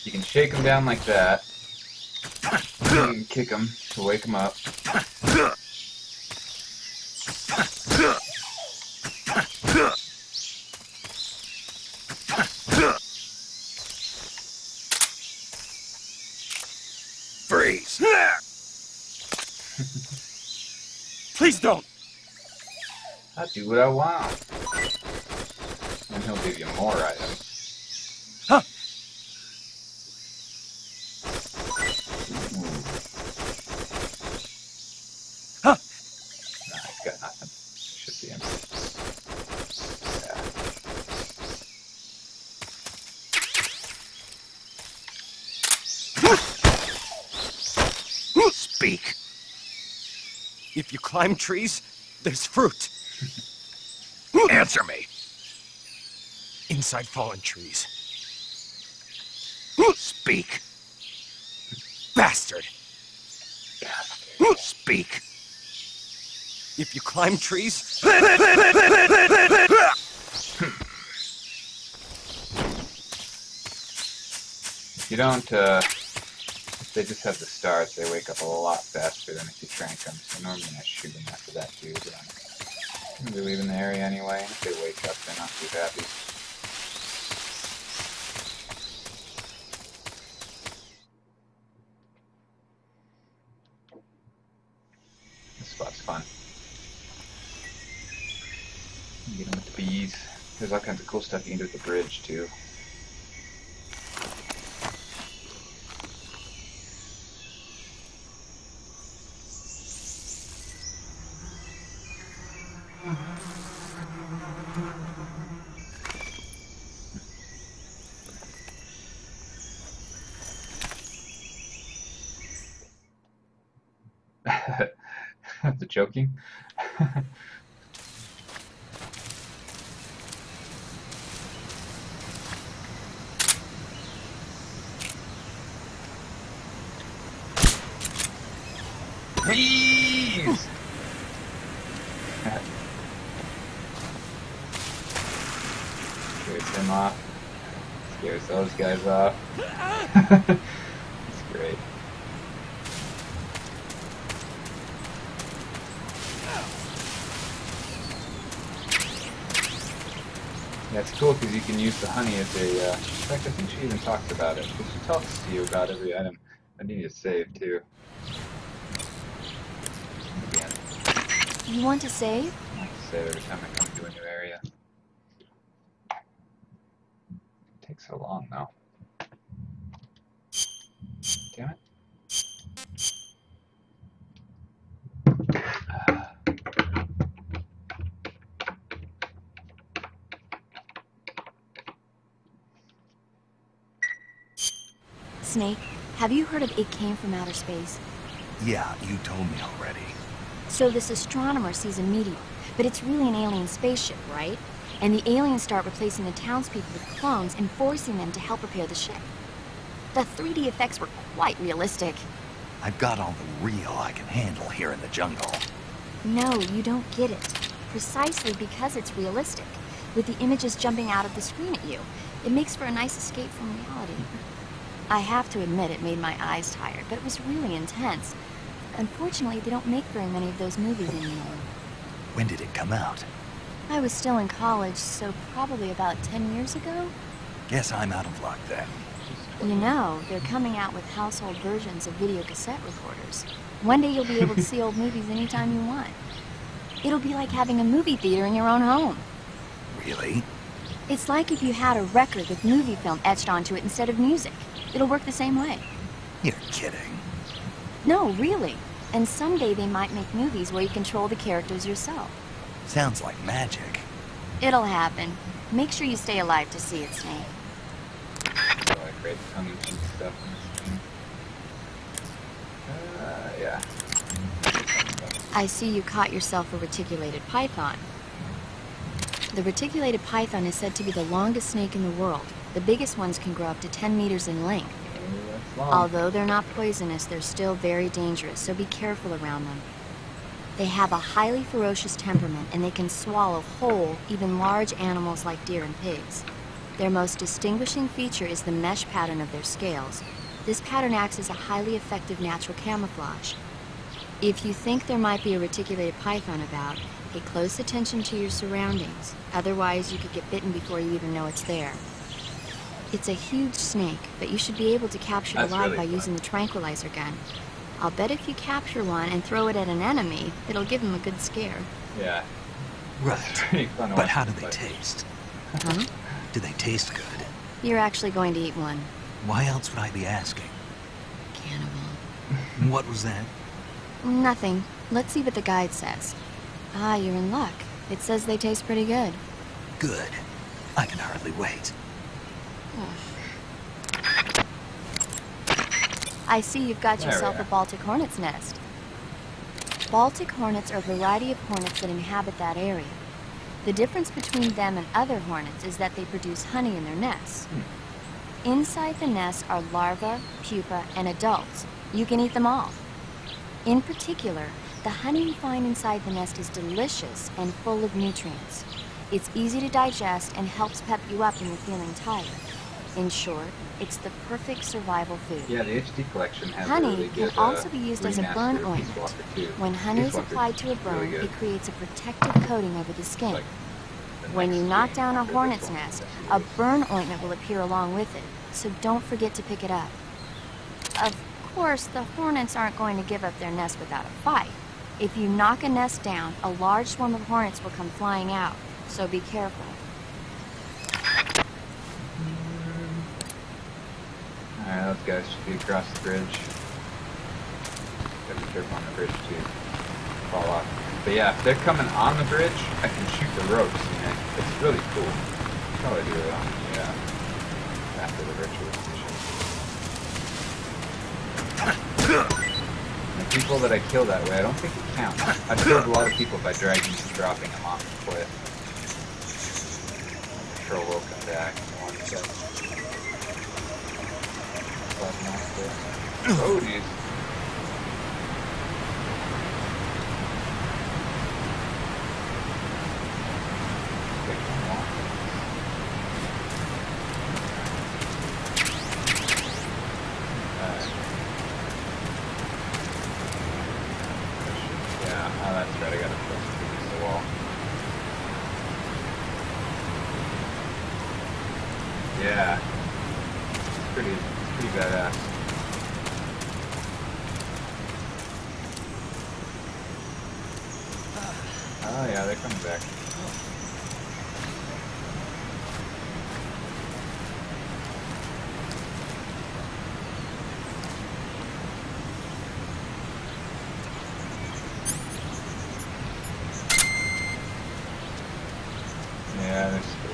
you can shake them down like that. You can kick them to wake them up. Freeze! Please don't! I'll do what I want. And he'll give you more items. Huh? Huh? Nah, he's got nothing. It should be empty. Yeah. Speak. If you climb trees, there's fruit. Answer me. Inside fallen trees. Speak. Bastard. Speak. If you climb trees... If you don't, if they just have the stars, they wake up a lot faster than if you trank them. So normally I shoot them after that too, but I'm going to be leaving the area anyway. And if they wake up, they're not too happy. This spot's fun. You get them with the bees. There's all kinds of cool stuff you can do with the bridge too. The joking? Please! off. Scares those guys off. It's great. Yeah, it's cool because you can use the honey as a, in fact, I think she even talks about it. Because she talks to you about every item. I need to save, too. Again. You want to save? I have to save every time I come to a new area. It takes so long, though. Damn it. Snake, have you heard of It Came from Outer Space? Yeah, you told me already. So this astronomer sees a meteor, but it's really an alien spaceship, right? And the aliens start replacing the townspeople with clones and forcing them to help repair the ship. The 3D effects were quite realistic. I've got all the real I can handle here in the jungle. No, you don't get it. Precisely because it's realistic. With the images jumping out of the screen at you, it makes for a nice escape from reality. I have to admit it made my eyes tired, but it was really intense. Unfortunately, they don't make very many of those movies anymore. When did it come out? I was still in college, so probably about 10 years ago. Guess I'm out of luck then. You know, they're coming out with household versions of video cassette recorders. One day you'll be able to see old movies anytime you want. It'll be like having a movie theater in your own home. Really? It's like if you had a record with movie film etched onto it instead of music. It'll work the same way. You're kidding. No, really. And someday they might make movies where you control the characters yourself. Sounds like magic. It'll happen. Make sure you stay alive to see it, Snake. So I create tongue-in-cheek stuff in this game. Yeah. I see you caught yourself a reticulated python. The reticulated python is said to be the longest snake in the world. The biggest ones can grow up to 10 meters in length. That's long. Although they're not poisonous, they're still very dangerous, so be careful around them. They have a highly ferocious temperament, and they can swallow whole, even large animals like deer and pigs. Their most distinguishing feature is the mesh pattern of their scales. This pattern acts as a highly effective natural camouflage. If you think there might be a reticulated python about, pay close attention to your surroundings. Otherwise, you could get bitten before you even know it's there. It's a huge snake, but you should be able to capture it alive by using the tranquilizer gun. I'll bet if you capture one and throw it at an enemy, it'll give him a good scare. Yeah. Right. Pretty fun to But watch how do them they play. taste? Huh? Do they taste good? You're actually going to eat one. Why else would I be asking? Cannibal. What was that? Nothing. Let's see what the guide says. Ah, you're in luck. It says they taste pretty good. Good. I can hardly wait. I see you've got There we yourself are. a Baltic hornet's nest. Baltic hornets are a variety of hornets that inhabit that area. The difference between them and other hornets is that they produce honey in their nests. Inside the nest are larvae, pupa, and adults. You can eat them all. In particular, the honey you find inside the nest is delicious and full of nutrients. It's easy to digest and helps pep you up when you're feeling tired. In short, it's the perfect survival food. Yeah, the HD collection has Honey a really can good, also be used as a remaster burn of Peace ointment. Walker 2. When honey Peace is Walker applied to a 2 is really burn, good. it creates a protective coating over the skin. Like the When next you knock game down a after this hornet's one, nest, that's a really burn ointment will appear along with it, so don't forget to pick it up. Of course, the hornets aren't going to give up their nest without a fight. If you knock a nest down, a large swarm of hornets will come flying out, so be careful. Alright, those guys should be across the bridge. Gotta be careful on the bridge too. Fall off. But yeah, if they're coming on the bridge, I can shoot the ropes, and it's really cool. Probably do it on the, after the ritualization. The people that I kill that way, I don't think it counts. I've killed a lot of people by dragging and dropping them off the cliff. I'm sure we'll come back in one second. Oh, geez. dead ass. Oh yeah, they're coming back. Yeah, they're still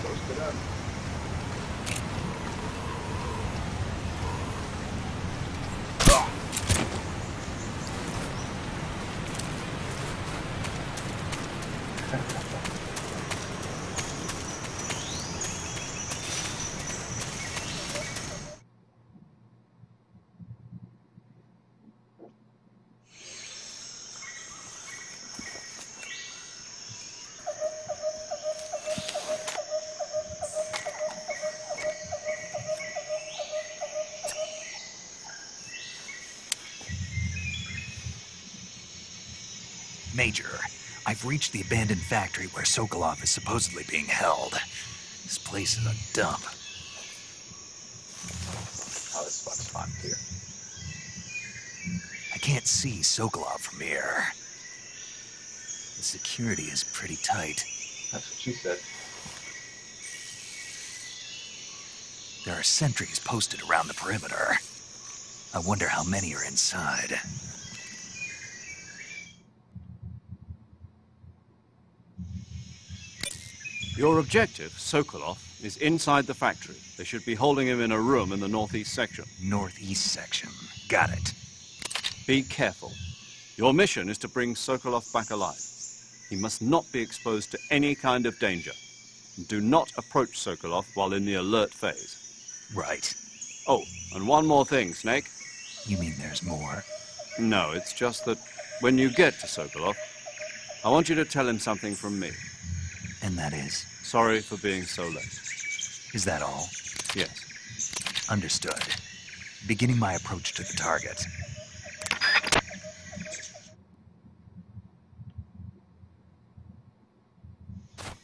posted up. Major, I've reached the abandoned factory where Sokolov is supposedly being held. This place is a dump. Oh, this fuck's fun too. I can't see Sokolov from here. The security is pretty tight. That's what she said. There are sentries posted around the perimeter. I wonder how many are inside. Your objective, Sokolov, is inside the factory. They should be holding him in a room in the northeast section. Northeast section. Got it. Be careful. Your mission is to bring Sokolov back alive. He must not be exposed to any kind of danger. And do not approach Sokolov while in the alert phase. Right. Oh, and one more thing, Snake. You mean there's more? No, it's just that when you get to Sokolov, I want you to tell him something from me. And that is? Sorry for being so late. Is that all? Yes. Understood. Beginning my approach to the target.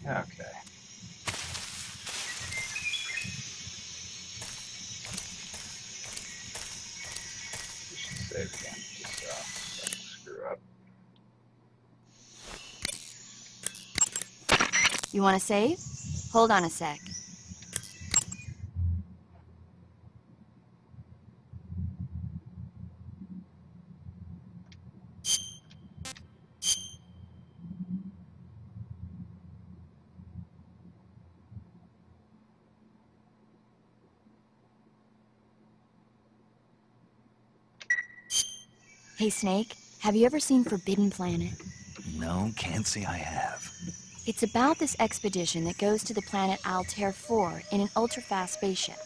Okay. We should save again, just so I don't screw up. You want to save? Hold on a sec. Hey, Snake, have you ever seen Forbidden Planet? No, can't say I have. It's about this expedition that goes to the planet Altair 4 in an ultra-fast spaceship.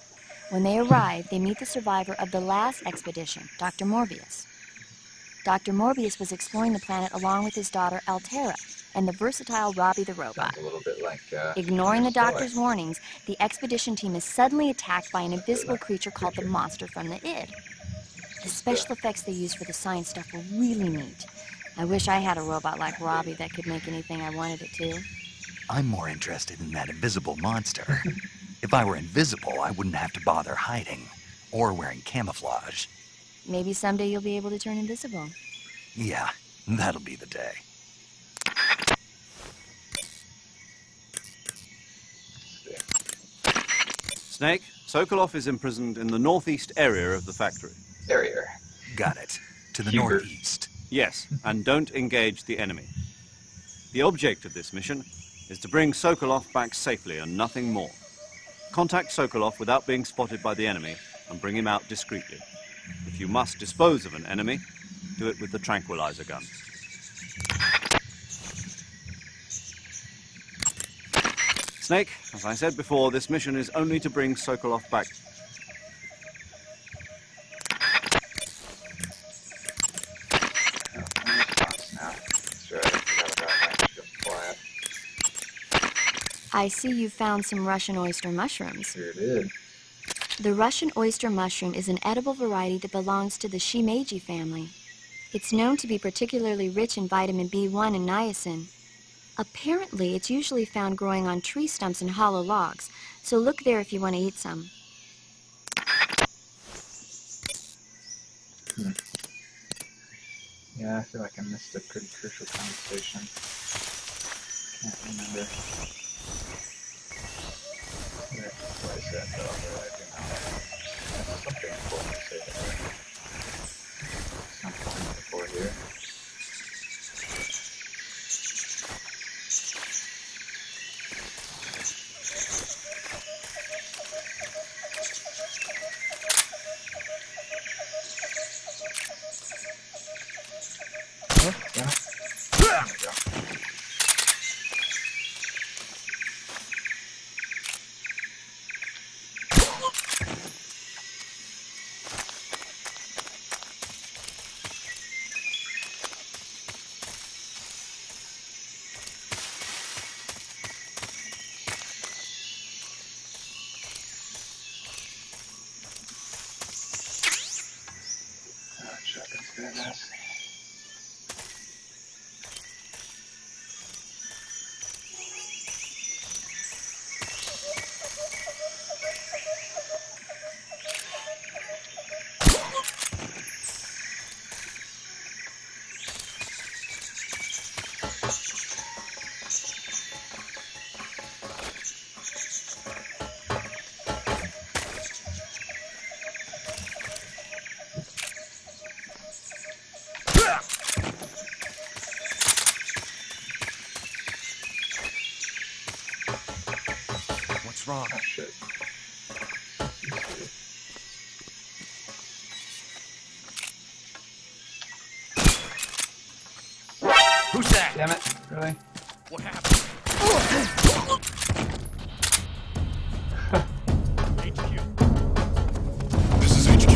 When they arrive, they meet the survivor of the last expedition, Dr. Morbius. Dr. Morbius was exploring the planet along with his daughter Altera and the versatile Robbie the robot. Sounds a little bit like, Ignoring the Stoic. doctor's warnings, the expedition team is suddenly attacked by an invisible creature called the Monster from the id. The special effects they used for the science stuff were really neat. I wish I had a robot like Robbie that could make anything I wanted it to. I'm more interested in that invisible monster. If I were invisible, I wouldn't have to bother hiding or wearing camouflage. Maybe someday you'll be able to turn invisible. Yeah, that'll be the day. Snake, Sokolov is imprisoned in the northeast area of the factory. Area. Got it. To the Hubert. northeast. Yes, and don't engage the enemy. The object of this mission is to bring Sokolov back safely and nothing more. Contact Sokolov without being spotted by the enemy and bring him out discreetly. If you must dispose of an enemy, do it with the tranquilizer gun. Snake, as I said before, this mission is only to bring Sokolov back. I see you found some Russian oyster mushrooms. Sure did. The Russian oyster mushroom is an edible variety that belongs to the shimeji family. It's known to be particularly rich in vitamin B1 and niacin. Apparently, it's usually found growing on tree stumps and hollow logs, so look there if you want to eat some. Yeah, I feel like I missed a pretty crucial conversation. Can't remember where I said though, but I do know. That's something important to say there. It's not going before here. What's wrong? Oh, shit. Who's that? Damn it, really? What happened? HQ. This is HQ.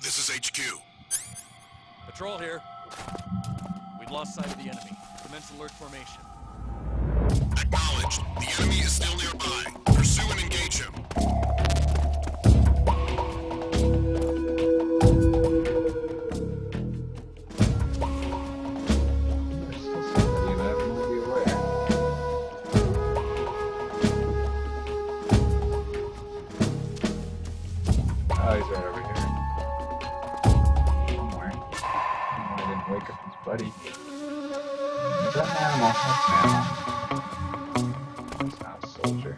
This is HQ. Patrol here. We've lost sight of the enemy. Commence alert formation. Acknowledged. The enemy is still nearby. Pursue and engage him. There's still somebody that I have no idea where. Oh, he's right over here. Somewhere. I didn't wake up his buddy. Is that an animal? That's an animal. It's not a soldier.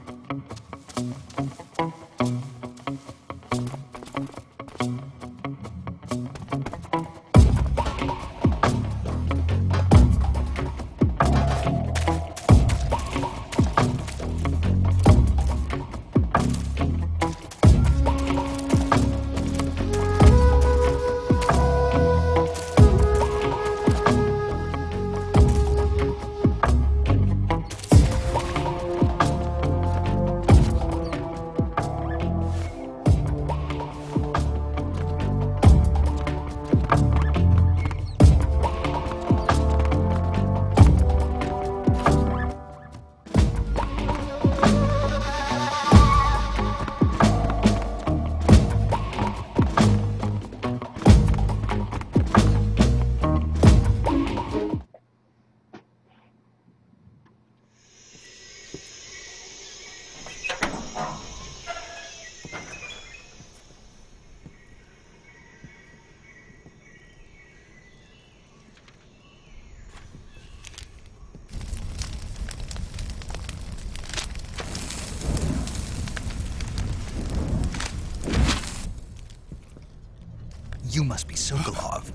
You must be Sokolov.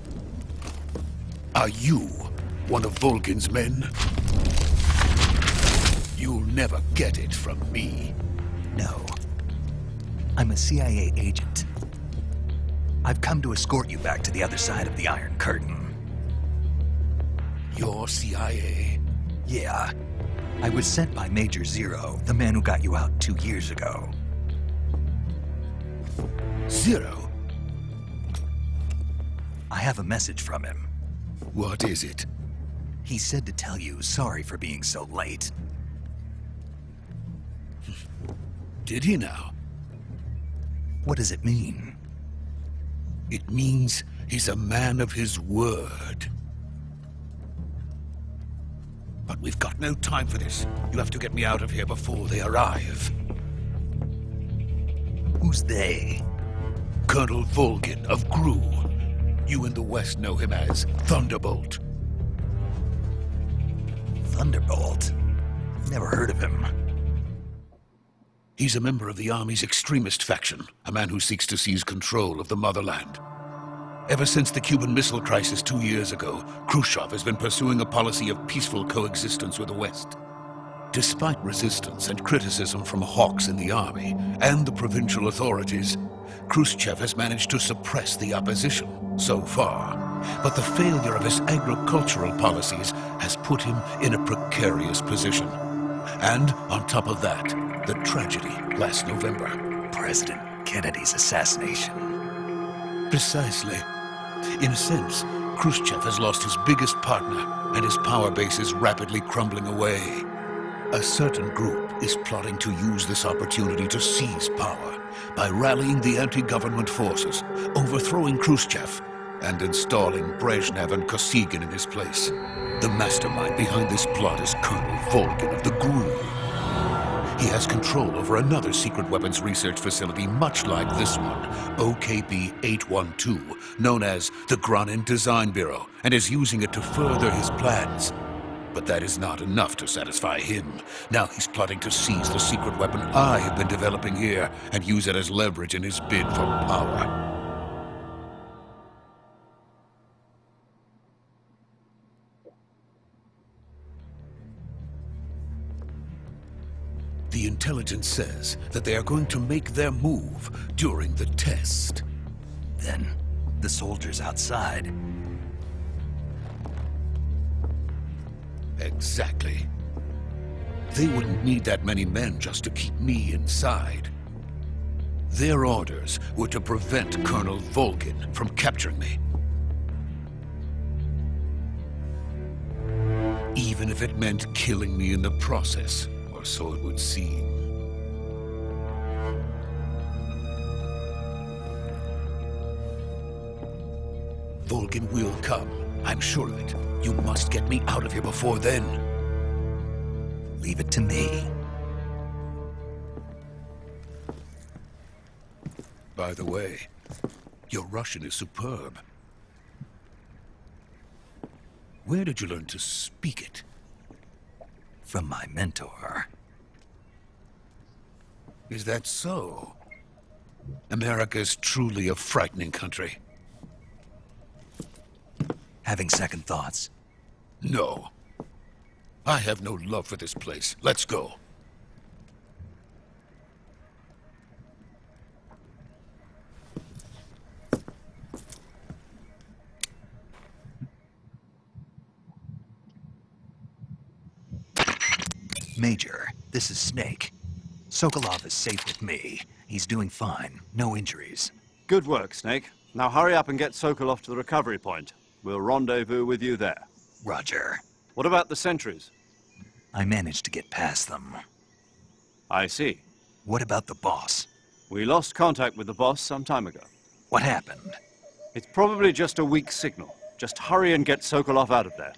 Are you one of Volgin's men? You'll never get it from me. No. I'm a CIA agent. I've come to escort you back to the other side of the Iron Curtain. You're CIA? Yeah. I was sent by Major Zero, the man who got you out 2 years ago. Zero? I have a message from him. What is it? He said to tell you sorry for being so late. Did he now? What does it mean? It means he's a man of his word. But we've got no time for this. You have to get me out of here before they arrive. Who's they? Colonel Volgin of GRU. You in the West know him as Thunderbolt. Thunderbolt? Never heard of him. He's a member of the Army's extremist faction, a man who seeks to seize control of the motherland. Ever since the Cuban Missile Crisis 2 years ago, Khrushchev has been pursuing a policy of peaceful coexistence with the West. Despite resistance and criticism from hawks in the army and the provincial authorities, Khrushchev has managed to suppress the opposition so far. But the failure of his agricultural policies has put him in a precarious position. And on top of that, the tragedy last November. President Kennedy's assassination. Precisely. In a sense, Khrushchev has lost his biggest partner, and his power base is rapidly crumbling away. A certain group is plotting to use this opportunity to seize power by rallying the anti-government forces, overthrowing Khrushchev, and installing Brezhnev and Kosygin in his place. The mastermind behind this plot is Colonel Volgin of the GRU. He has control over another secret weapons research facility much like this one, OKB-812, known as the Granin Design Bureau, and is using it to further his plans. But that is not enough to satisfy him. Now he's plotting to seize the secret weapon I have been developing here and use it as leverage in his bid for power. The intelligence says that they are going to make their move during the test. Then, the soldiers outside. Exactly. They wouldn't need that many men just to keep me inside. Their orders were to prevent Colonel Volgin from capturing me. Even if it meant killing me in the process. Or so it would seem. Volgin will come. I'm sure of it. You must get me out of here before then. Leave it to me. By the way, your Russian is superb. Where did you learn to speak it? From my mentor. Is that so? America is truly a frightening country. Having second thoughts? No. I have no love for this place. Let's go. Major, this is Snake. Sokolov is safe with me. He's doing fine. No injuries. Good work, Snake. Now hurry up and get Sokolov to the recovery point. We'll rendezvous with you there. Roger. What about the sentries? I managed to get past them. I see. What about the boss? We lost contact with the boss some time ago. What happened? It's probably just a weak signal. Just hurry and get Sokolov out of there.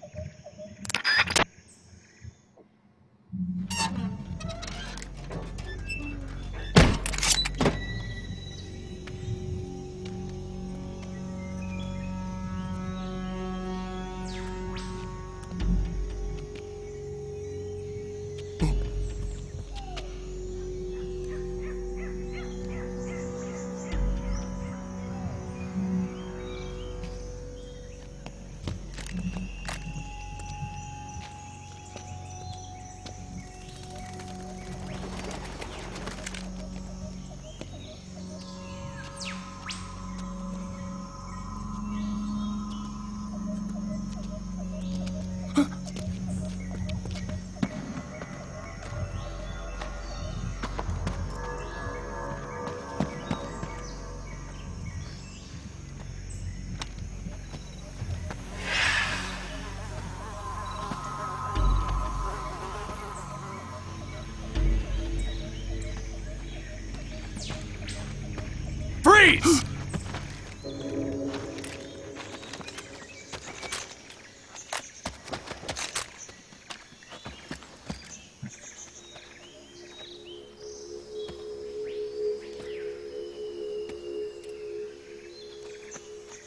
Freeze!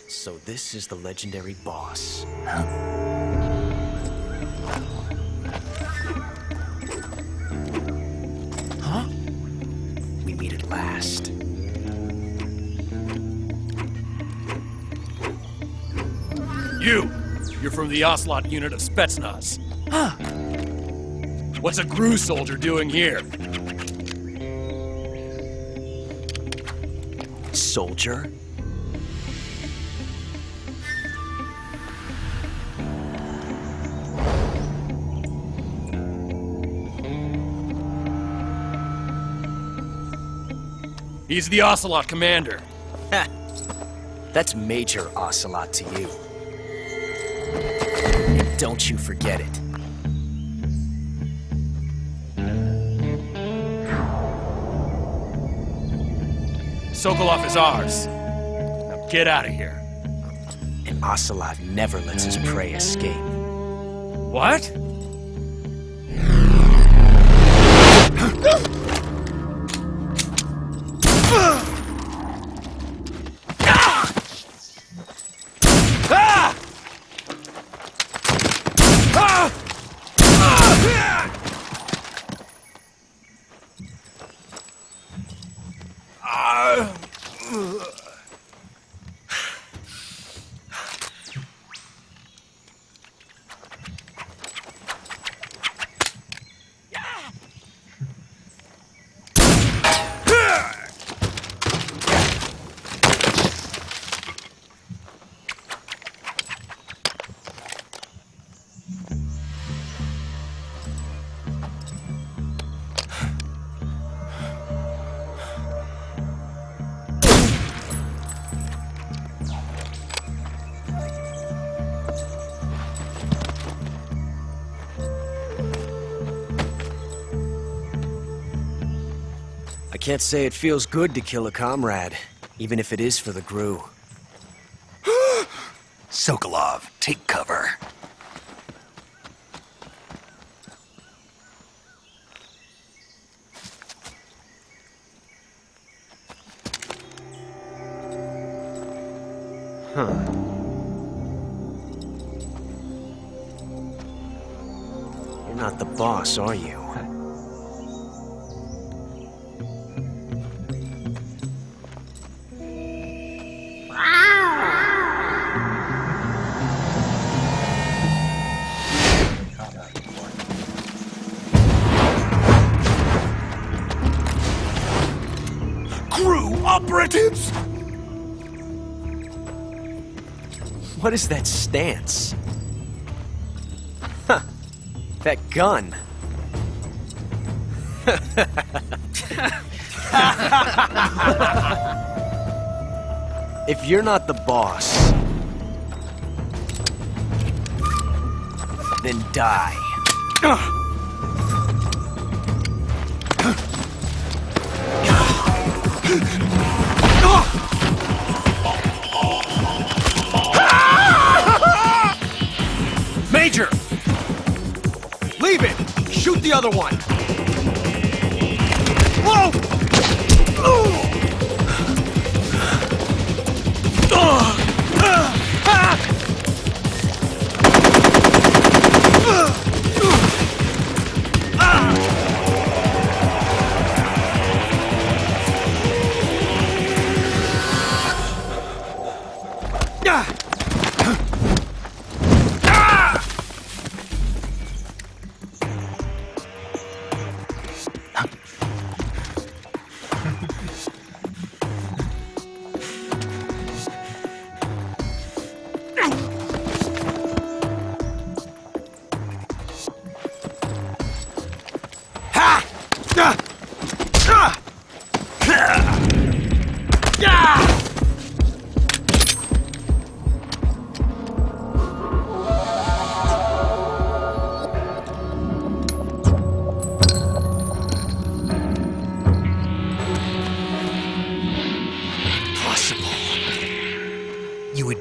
So this is the legendary boss. Huh? We meet at last. You're from the Ocelot unit of Spetsnaz. Huh. What's a GRU soldier doing here? Soldier? He's the Ocelot commander. Ha! That's Major Ocelot to you. And don't you forget it. Sokolov is ours. Now get out of here. And Ocelot never lets his prey escape. What? I can't say it feels good to kill a comrade, even if it is for the GRU. Sokolov, take cover. Huh. You're not the boss, are you? GRU operatives! What is that stance? Huh. That gun. If you're not the boss, then die. Major! Leave it! Shoot the other one! Whoa!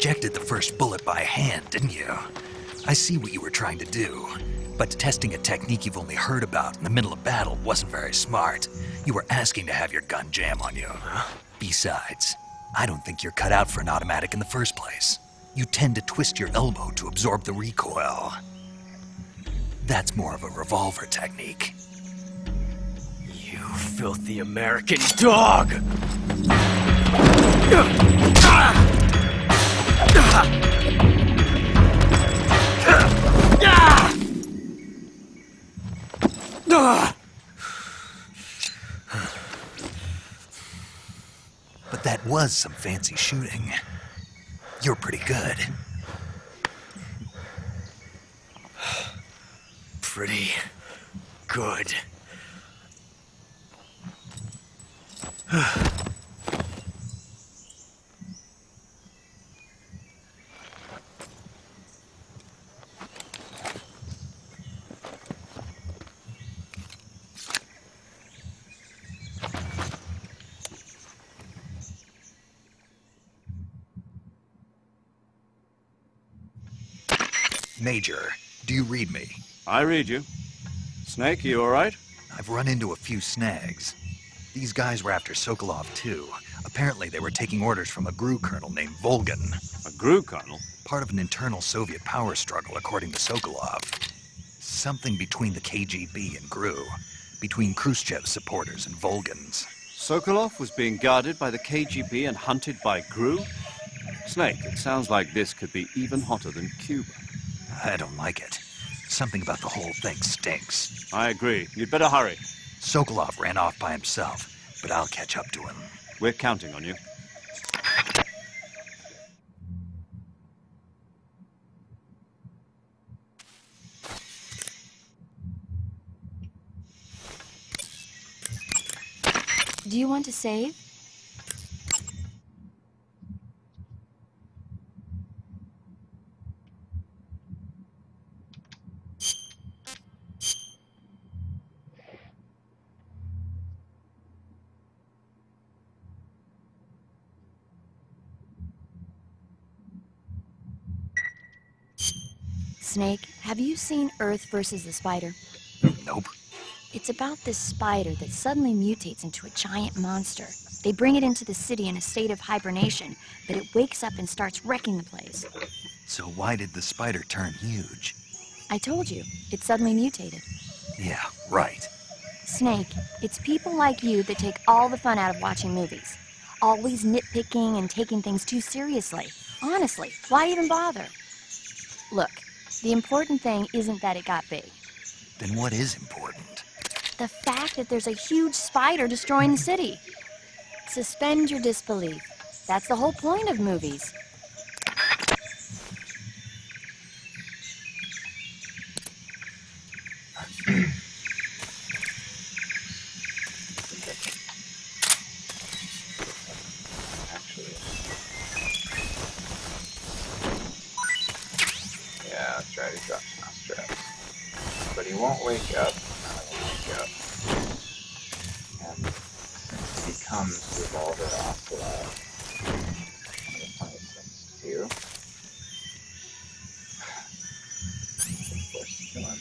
ejected the first bullet by hand, didn't you? I see what you were trying to do. But testing a technique you've only heard about in the middle of battle wasn't very smart. You were asking to have your gun jam on you. Besides, I don't think you're cut out for an automatic in the first place. You tend to twist your elbow to absorb the recoil. That's more of a revolver technique. You filthy American dog! But that was some fancy shooting. You're pretty good. Pretty good. Major, do you read me? I read you. Snake, you all right? I've run into a few snags. These guys were after Sokolov too. Apparently they were taking orders from a GRU colonel named Volgan. A GRU colonel? Part of an internal Soviet power struggle, according to Sokolov. Something between the KGB and GRU. Between Khrushchev's supporters and Volgan's. Sokolov was being guarded by the KGB and hunted by GRU? Snake, it sounds like this could be even hotter than Cuba. I don't like it. Something about the whole thing stinks. I agree. You'd better hurry. Sokolov ran off by himself, but I'll catch up to him. We're counting on you. Do you want to save? Snake, have you seen Earth versus the Spider? Nope. It's about this spider that suddenly mutates into a giant monster. They bring it into the city in a state of hibernation, but it wakes up and starts wrecking the place. So why did the spider turn huge? I told you, it suddenly mutated. Yeah, right. Snake, it's people like you that take all the fun out of watching movies. Always nitpicking and taking things too seriously. Honestly, why even bother? Look, the important thing isn't that it got big. Then what is important? The fact that there's a huge spider destroying the city. Suspend your disbelief. That's the whole point of movies. Yeah, that's right, he's got mouse traps. But he won't wake up. And since he becomes Revolver Ocelot, one of the funniest things to do. Of course, kill him.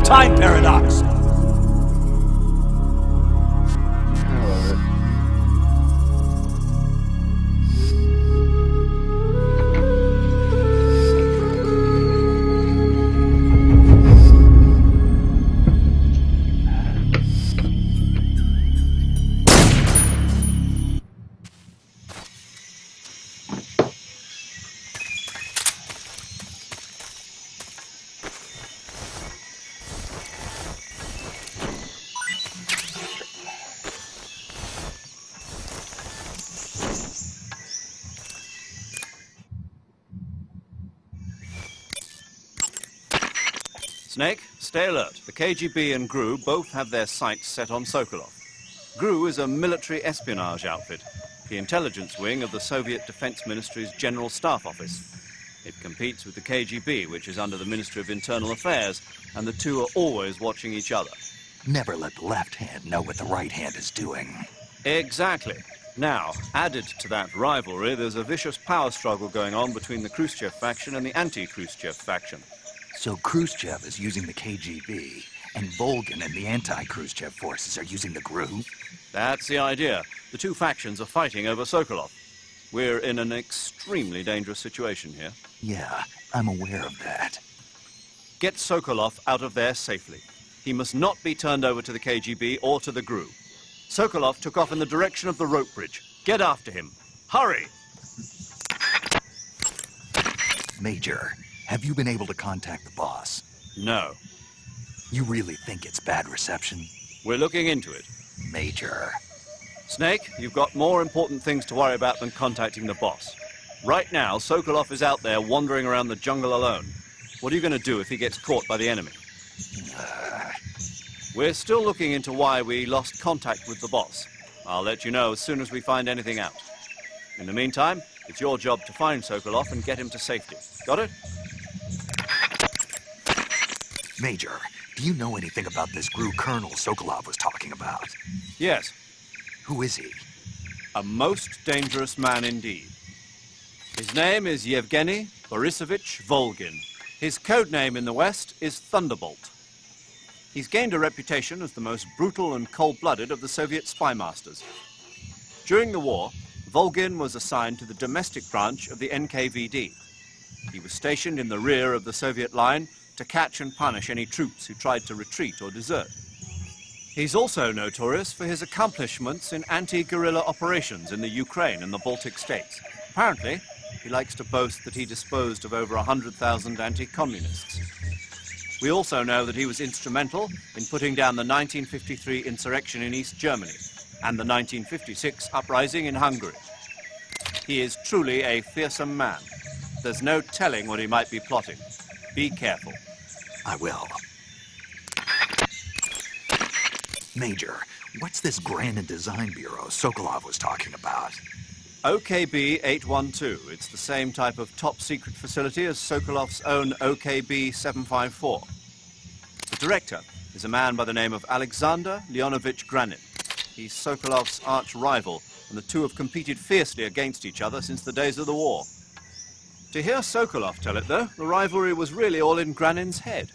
Time paradox. I love it. Snake, stay alert. The KGB and GRU both have their sights set on Sokolov. GRU is a military espionage outfit. the intelligence wing of the Soviet Defense Ministry's General Staff Office. It competes with the KGB, which is under the Ministry of Internal Affairs, and the two are always watching each other. Never let the left hand know what the right hand is doing. Exactly. Now, added to that rivalry, there's a vicious power struggle going on between the Khrushchev faction and the anti-Khrushchev faction. So Khrushchev is using the KGB, and Volgin and the anti-Khrushchev forces are using the GRU? That's the idea. The two factions are fighting over Sokolov. We're in an extremely dangerous situation here. Yeah, I'm aware of that. Get Sokolov out of there safely. He must not be turned over to the KGB or to the GRU. Sokolov took off in the direction of the rope bridge. Get after him. Hurry! Major, have you been able to contact the boss? No. You really think it's bad reception? We're looking into it. Major. Snake, you've got more important things to worry about than contacting the boss. Right now, Sokolov is out there wandering around the jungle alone. What are you going to do if he gets caught by the enemy? We're still looking into why we lost contact with the boss. I'll let you know as soon as we find anything out. In the meantime, it's your job to find Sokolov and get him to safety. Got it? Major, do you know anything about this GRU colonel Sokolov was talking about? Yes. Who is he? A most dangerous man indeed. His name is Yevgeny Borisovich Volgin. His code name in the West is Thunderbolt. He's gained a reputation as the most brutal and cold-blooded of the Soviet spy masters. During the war, Volgin was assigned to the domestic branch of the NKVD. He was stationed in the rear of the Soviet line to catch and punish any troops who tried to retreat or desert. He's also notorious for his accomplishments in anti-guerrilla operations in the Ukraine and the Baltic states. Apparently, he likes to boast that he disposed of over 100,000 anti-communists. We also know that he was instrumental in putting down the 1953 insurrection in East Germany and the 1956 uprising in Hungary. He is truly a fearsome man. There's no telling what he might be plotting. Be careful. I will. Major, what's this Grand Design Bureau Sokolov was talking about? OKB 812. It's the same type of top-secret facility as Sokolov's own OKB 754. The director is a man by the name of Alexander Leonovich Granin. He's Sokolov's arch-rival, and the two have competed fiercely against each other since the days of the war. To hear Sokolov tell it, though, the rivalry was really all in Granin's head.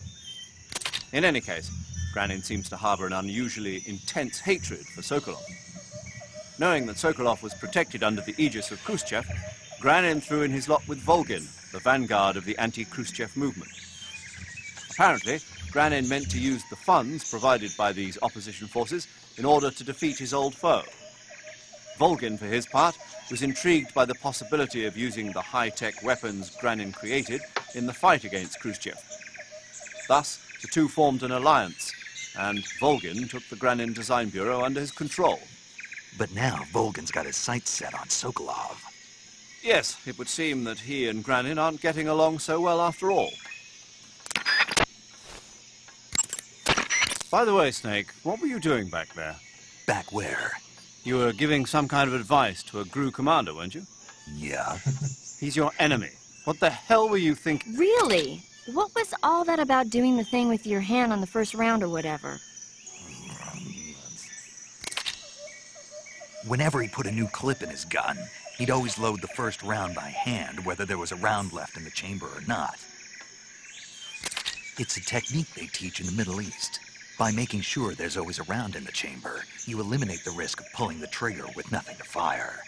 In any case, Granin seems to harbor an unusually intense hatred for Sokolov. Knowing that Sokolov was protected under the aegis of Khrushchev, Granin threw in his lot with Volgin, the vanguard of the anti-Khrushchev movement. Apparently, Granin meant to use the funds provided by these opposition forces in order to defeat his old foe. Volgin, for his part, was intrigued by the possibility of using the high-tech weapons Granin created in the fight against Khrushchev. Thus, the two formed an alliance, and Volgin took the Granin Design Bureau under his control. But now Volgin's got his sights set on Sokolov. Yes, it would seem that he and Granin aren't getting along so well after all. By the way, Snake, what were you doing back there? Back where? You were giving some kind of advice to a GRU commander, weren't you? Yeah. He's your enemy. What the hell were you thinking? Really? What was all that about doing the thing with your hand on the first round or whatever? Whenever he put a new clip in his gun, he'd always load the first round by hand, whether there was a round left in the chamber or not. It's a technique they teach in the Middle East. By making sure there's always a round in the chamber, you eliminate the risk of pulling the trigger with nothing to fire.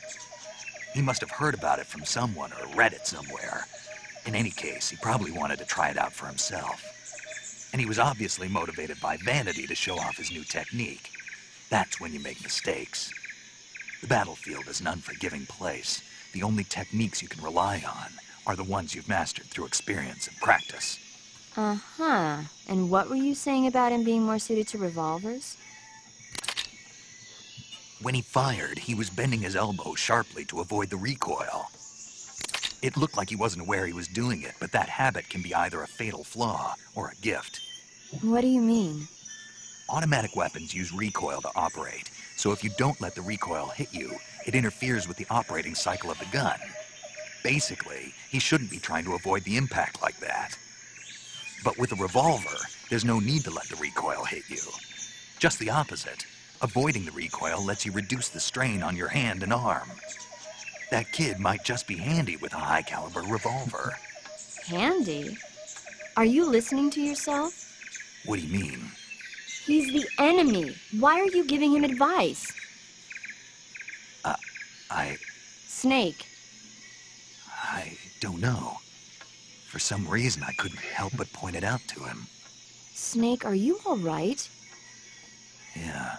He must have heard about it from someone or read it somewhere. In any case, he probably wanted to try it out for himself. And he was obviously motivated by vanity to show off his new technique. That's when you make mistakes. The battlefield is an unforgiving place. The only techniques you can rely on are the ones you've mastered through experience and practice. Uh-huh. And what were you saying about him being more suited to revolvers? When he fired, he was bending his elbow sharply to avoid the recoil. It looked like he wasn't aware he was doing it, but that habit can be either a fatal flaw or a gift. What do you mean? Automatic weapons use recoil to operate, So if you don't let the recoil hit you, it interferes with the operating cycle of the gun. Basically, he shouldn't be trying to avoid the impact like that. But with a revolver, there's no need to let the recoil hit you. Just the opposite. Avoiding the recoil lets you reduce the strain on your hand and arm. That kid might just be handy with a high-caliber revolver. Handy? Are you listening to yourself? What do you mean? He's the enemy. Why are you giving him advice? Snake. I don't know. For some reason, I couldn't help but point it out to him. Snake, are you all right? Yeah.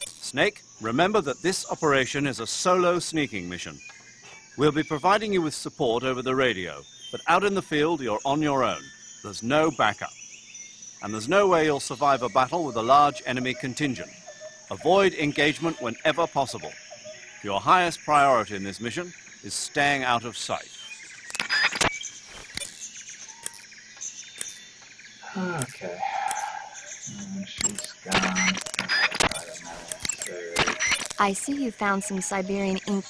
Snake, remember that this operation is a solo sneaking mission. We'll be providing you with support over the radio, but out in the field, you're on your own. There's no backup. And there's no way you'll survive a battle with a large enemy contingent. Avoid engagement whenever possible. Your highest priority in this mission is staying out of sight. Okay. She's gone. I see you found some Siberian ink.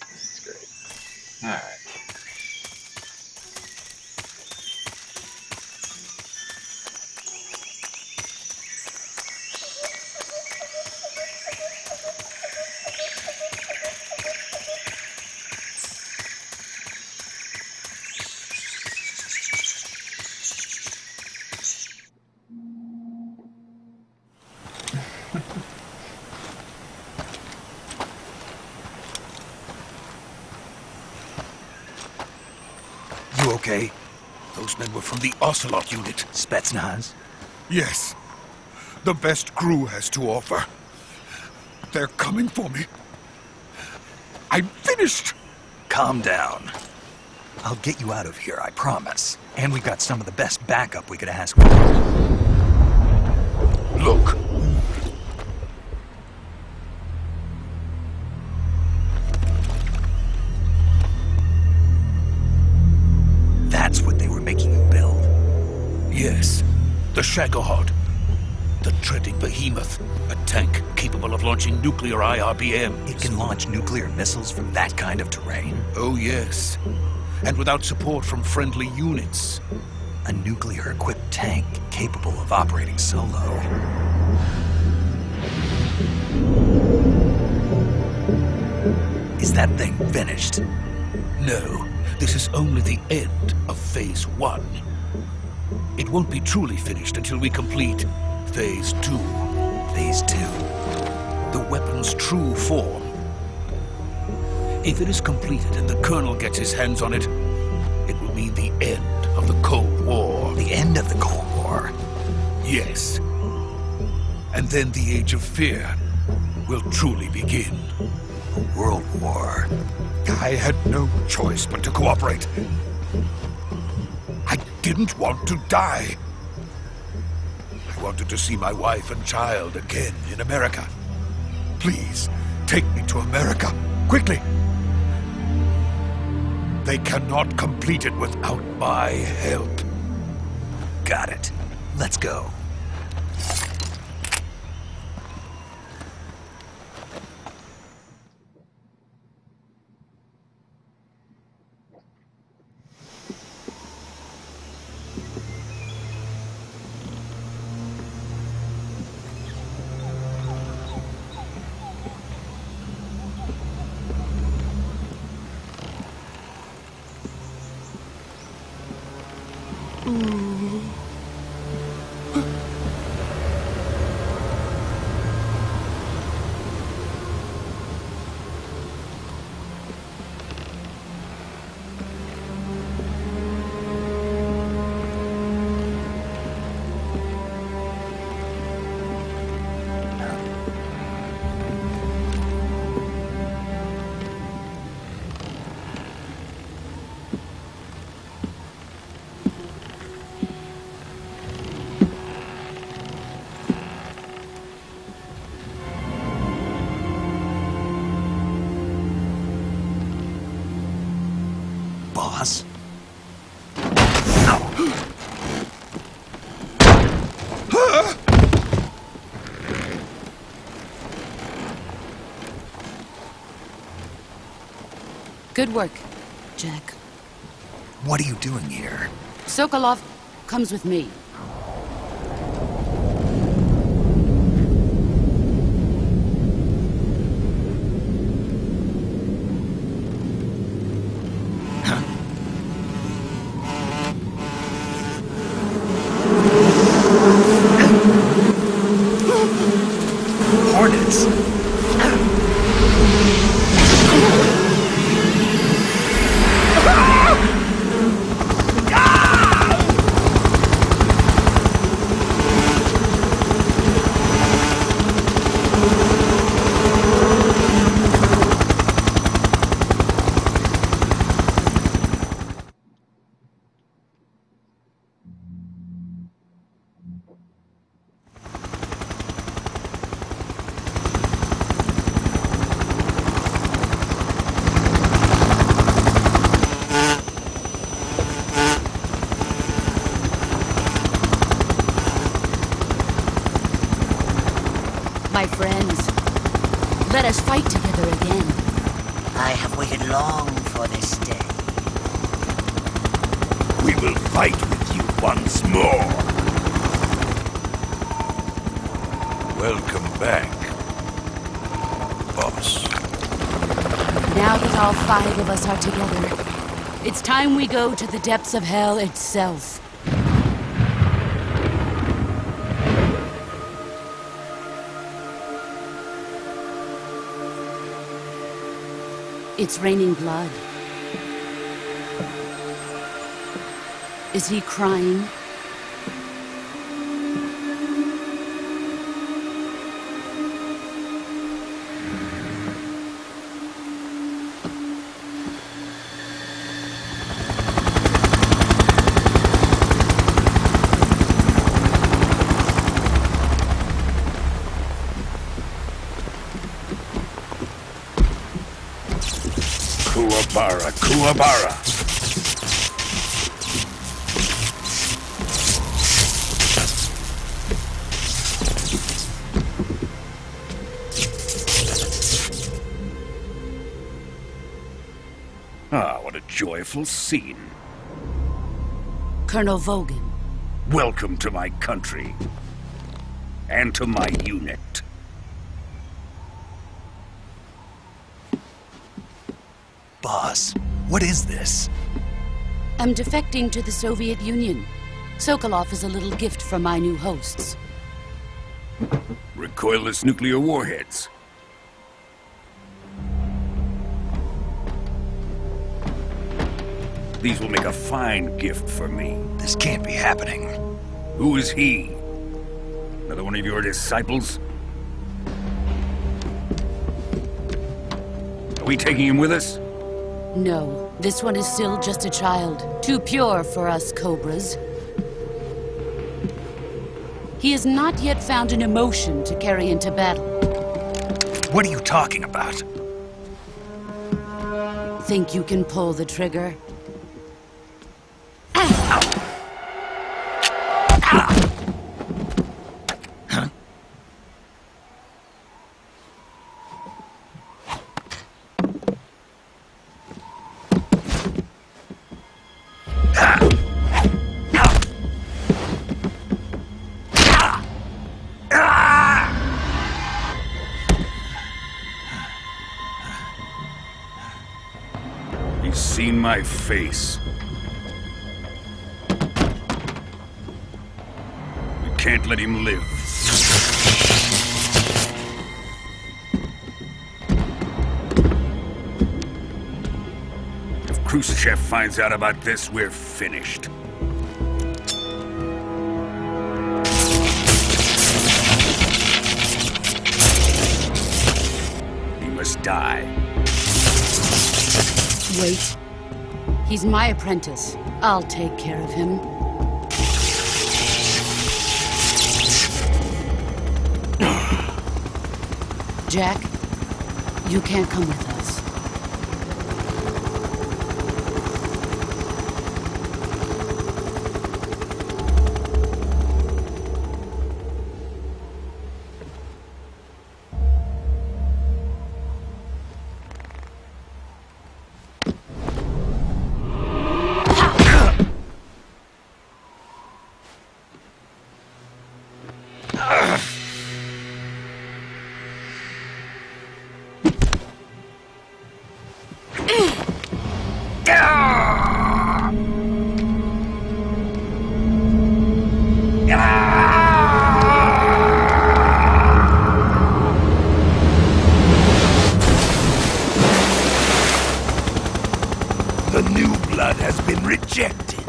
That's great. All right. You okay? Those men were from the Ocelot unit. Spetsnaz? Yes. The best crew has to offer. They're coming for me. I'm finished! Calm down. I'll get you out of here, I promise. And we've got some of the best backup we could ask for. Look. That's what they were making you build. Yes. The Shagohod. The treading behemoth. A tank capable of launching nuclear IRBMs. It can launch nuclear missiles from that kind of terrain? Oh, yes. And without support from friendly units. A nuclear-equipped tank capable of operating solo. Is that thing finished? No. This is only the end of Phase 1. It won't be truly finished until we complete Phase 2. Phase 2? The weapon's true form. If it is completed and the Colonel gets his hands on it, it will mean the end of the Cold War. The end of the Cold War? Yes. And then the Age of Fear will truly begin. A world war. I had no choice but to cooperate. I didn't want to die. I wanted to see my wife and child again in America. Please, take me to America, quickly. They cannot complete it without my help. Got it. Let's go. Good work, Jack. What are you doing here? Sokolov comes with me. Hornets! My friends, let us fight together again. I have waited long for this day. We will fight with you once more. Welcome back, boss. Now that all 5 of us are together, it's time we go to the depths of hell itself. It's raining blood. Is he crying? Kuwabara, Kuwabara. Ah, what a joyful scene. Colonel Vogan. Welcome to my country. And to my unit. Boss, what is this? I'm defecting to the Soviet Union. Sokolov is a little gift from my new hosts. Recoilless nuclear warheads. These will make a fine gift for me. This can't be happening. Who is he? Another one of your disciples? Are we taking him with us? No, this one is still just a child. Too pure for us Cobras. He has not yet found an emotion to carry into battle. What are you talking about? Think you can pull the trigger? He's seen my face. We can't let him live. If Khrushchev finds out about this, we're finished. He must die. Wait. He's my apprentice. I'll take care of him. Jack, you can't come with us. The new blood has been rejected.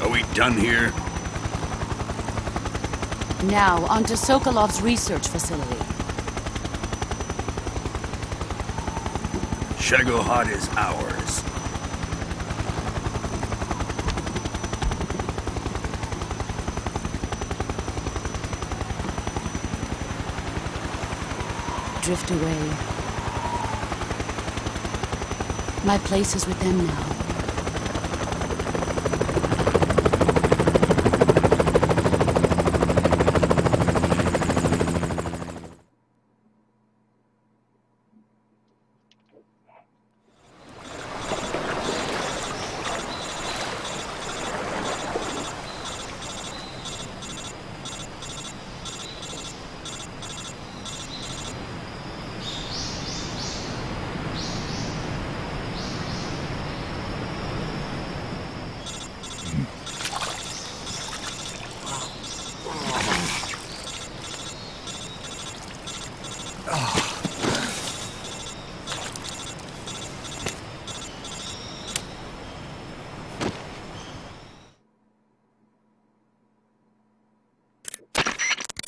Are we done here? Now, on to Sokolov's research facility. Shagohod is ours. Drift away. My place is with them now.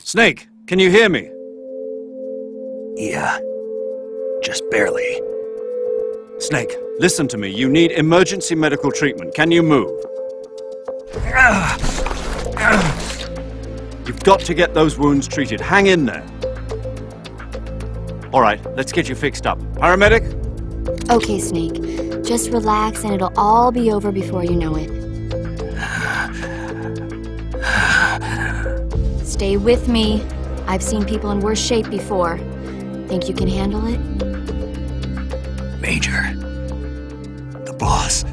Snake, can you hear me? Yeah. Just barely. Snake, listen to me. You need emergency medical treatment. Can you move? You've got to get those wounds treated. Hang in there. All right, let's get you fixed up. Paramedic? Okay, Snake. Just relax and it'll all be over before you know it. Stay with me. I've seen people in worse shape before. Think you can handle it? Major. The boss.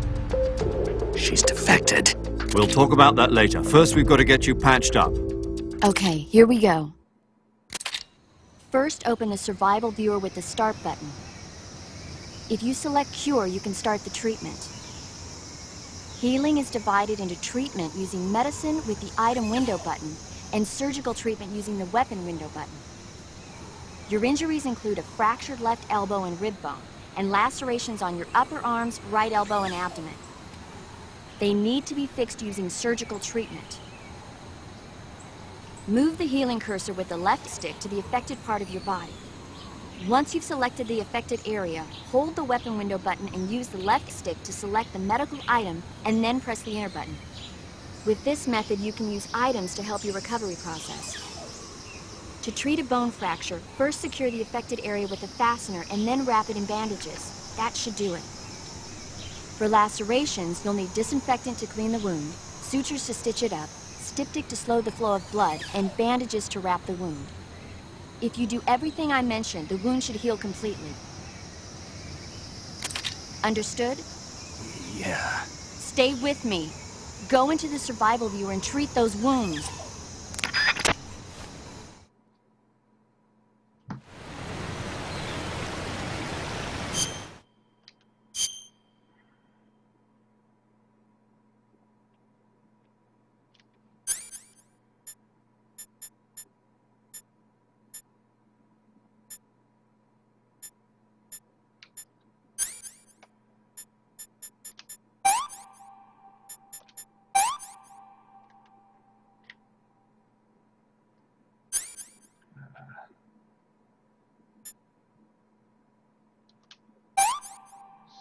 She's defected. We'll talk about that later. First, we've got to get you patched up. Okay, here we go. First, open the survival viewer with the start button. If you select cure, you can start the treatment. Healing is divided into treatment using medicine with the item window button and surgical treatment using the weapon window button. Your injuries include a fractured left elbow and rib bone, and lacerations on your upper arms, right elbow, and abdomen. They need to be fixed using surgical treatment. Move the healing cursor with the left stick to the affected part of your body. Once you've selected the affected area, hold the weapon window button and use the left stick to select the medical item, and then press the enter button. With this method, you can use items to help your recovery process. To treat a bone fracture, first secure the affected area with a fastener and then wrap it in bandages. That should do it. For lacerations, you'll need disinfectant to clean the wound, sutures to stitch it up, styptic to slow the flow of blood, and bandages to wrap the wound. If you do everything I mentioned, the wound should heal completely. Understood? Yeah. Stay with me. Go into the survival viewer and treat those wounds.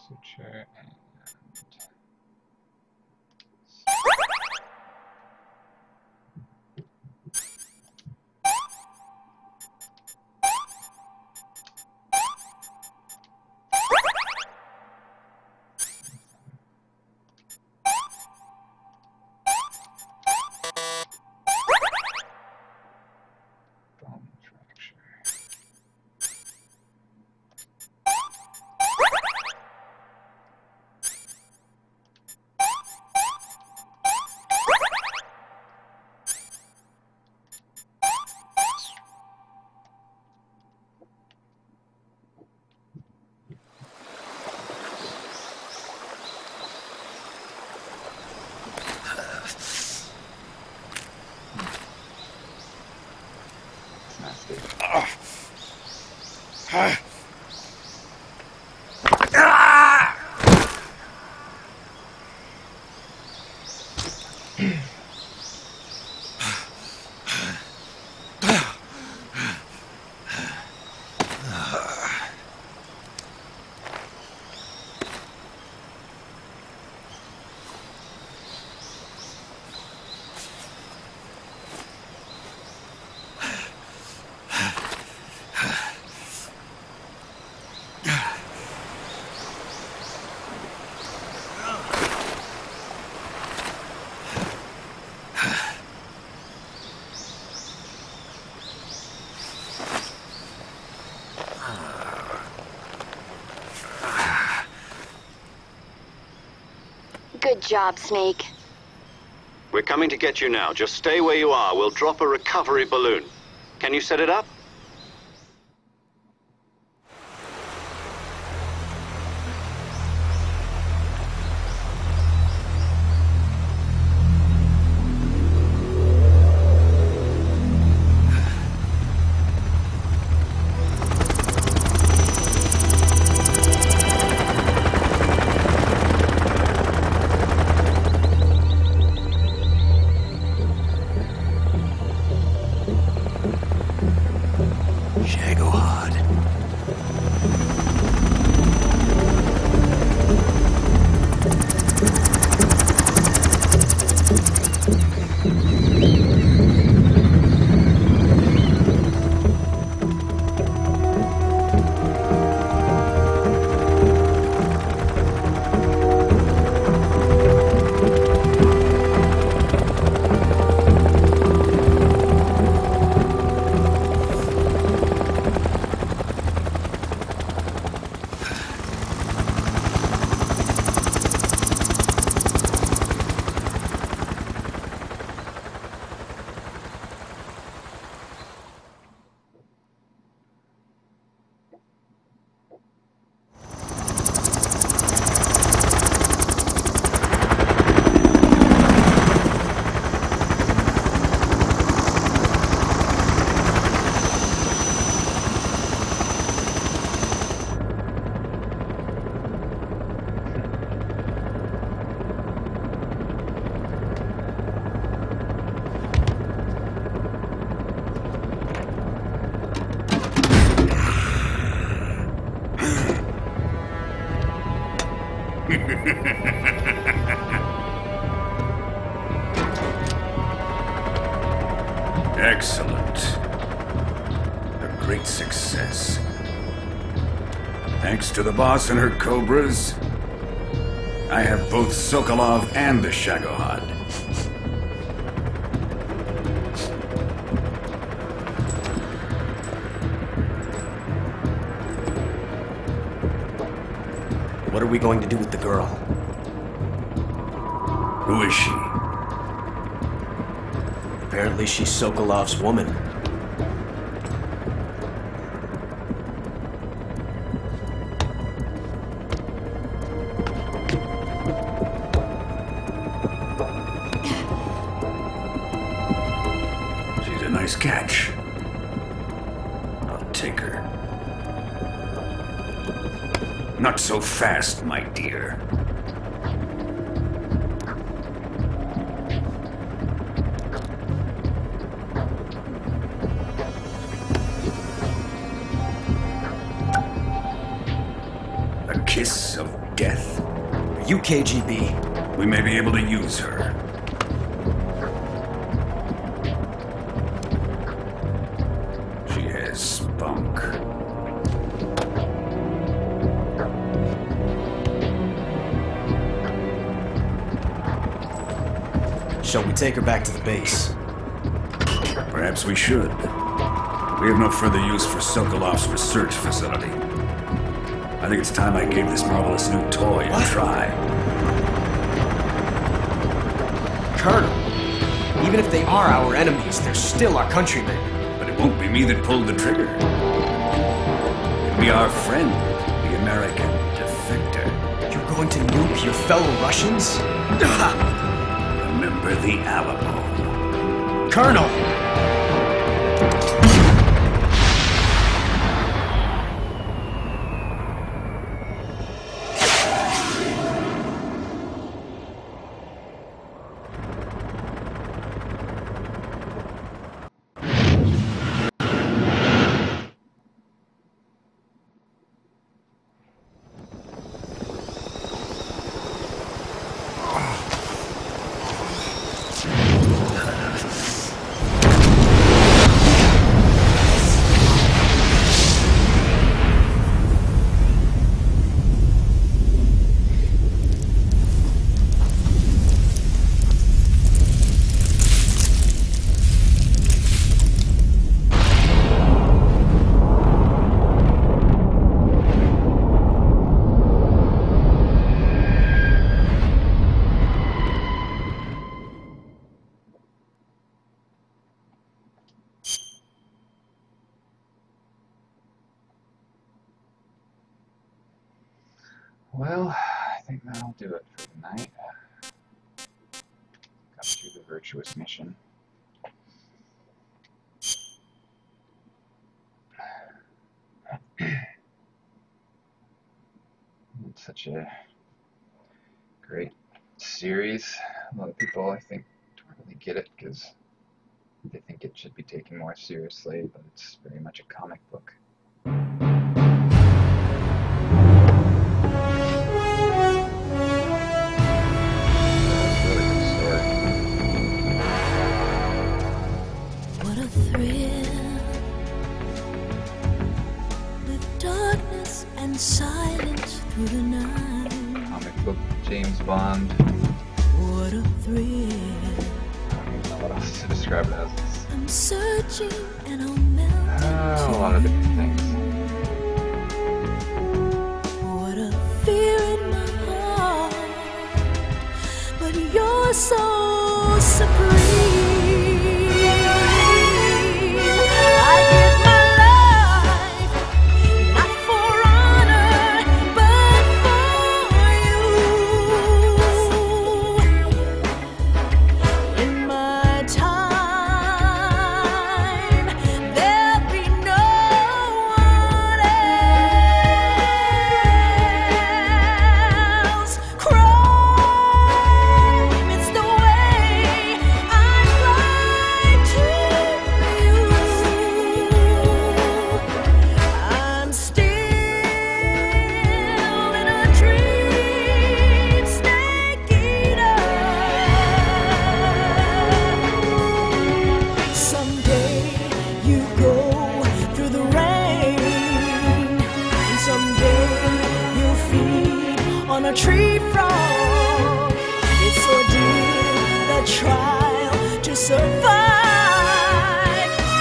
Suture and bone fracture. Good job, Snake. We're coming to get you now. Just stay where you are. We'll drop a recovery balloon. Can you set it up? Excellent. A great success. Thanks to the boss and her cobras, I have both Sokolov and the Shagohod. What are we going to do with the girl? Who is she? Apparently she's Sokolov's woman. She's a nice catch. I'll take her. Not so fast, my dear. Kiss of death. Are you KGB? We may be able to use her. She has spunk. Shall we take her back to the base? Perhaps we should. We have no further use for Sokolov's research facility. I think it's time I gave this marvelous new toy a try. Colonel, even if they are our enemies, they're still our countrymen. But it won't be me that pulled the trigger. It'll be our friend, the American defector. You're going to nuke your fellow Russians? Remember the Alamo. Colonel! Well, I think that'll do it for tonight. Got through the virtuous mission. It's such a great series. A lot of people, I think, don't really get it because they think it should be taken more seriously, but it's very much a comic book. What a thrill, with darkness and silence through the night. Comic book James Bond. What a thrill. I don't even know what else to describe it as. I'm searching and I'll melt A lot of different things. What a fear in my heart, but you're so supreme. I give my life, not for honor, but for you. In my time, there'll be no one else. Crime, it's the way I fly to you. I'm still in a dream, snake eater. Someday you go through the rain, and someday you'll feed on a tree frog. It's ordeal, the trial to survive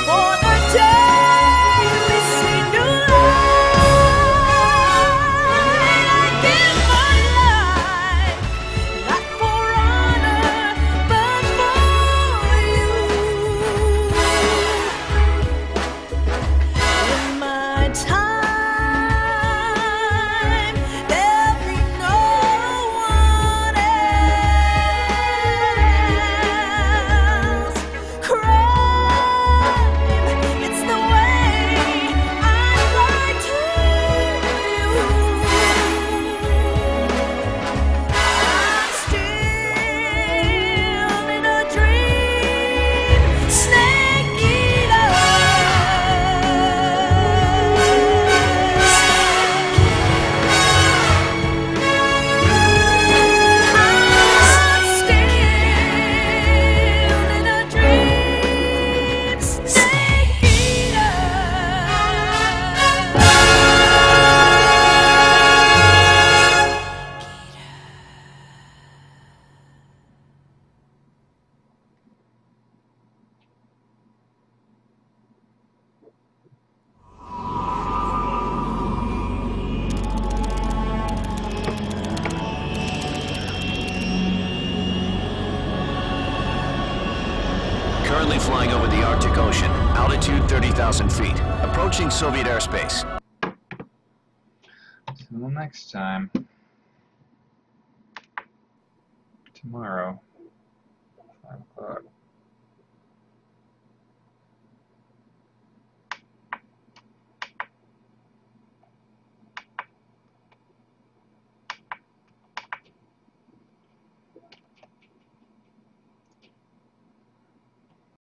for the day we see new light. I give my life, not for honor, but for you. In my time, there'll be no one else. Crime, it's the way I fly to you. I'm still in a dream, snake eater. I'm still in a dream, snake eater. Currently flying over the Arctic Ocean, altitude 30,000 feet, approaching Soviet airspace. Until next time. Tomorrow, 5 o'clock.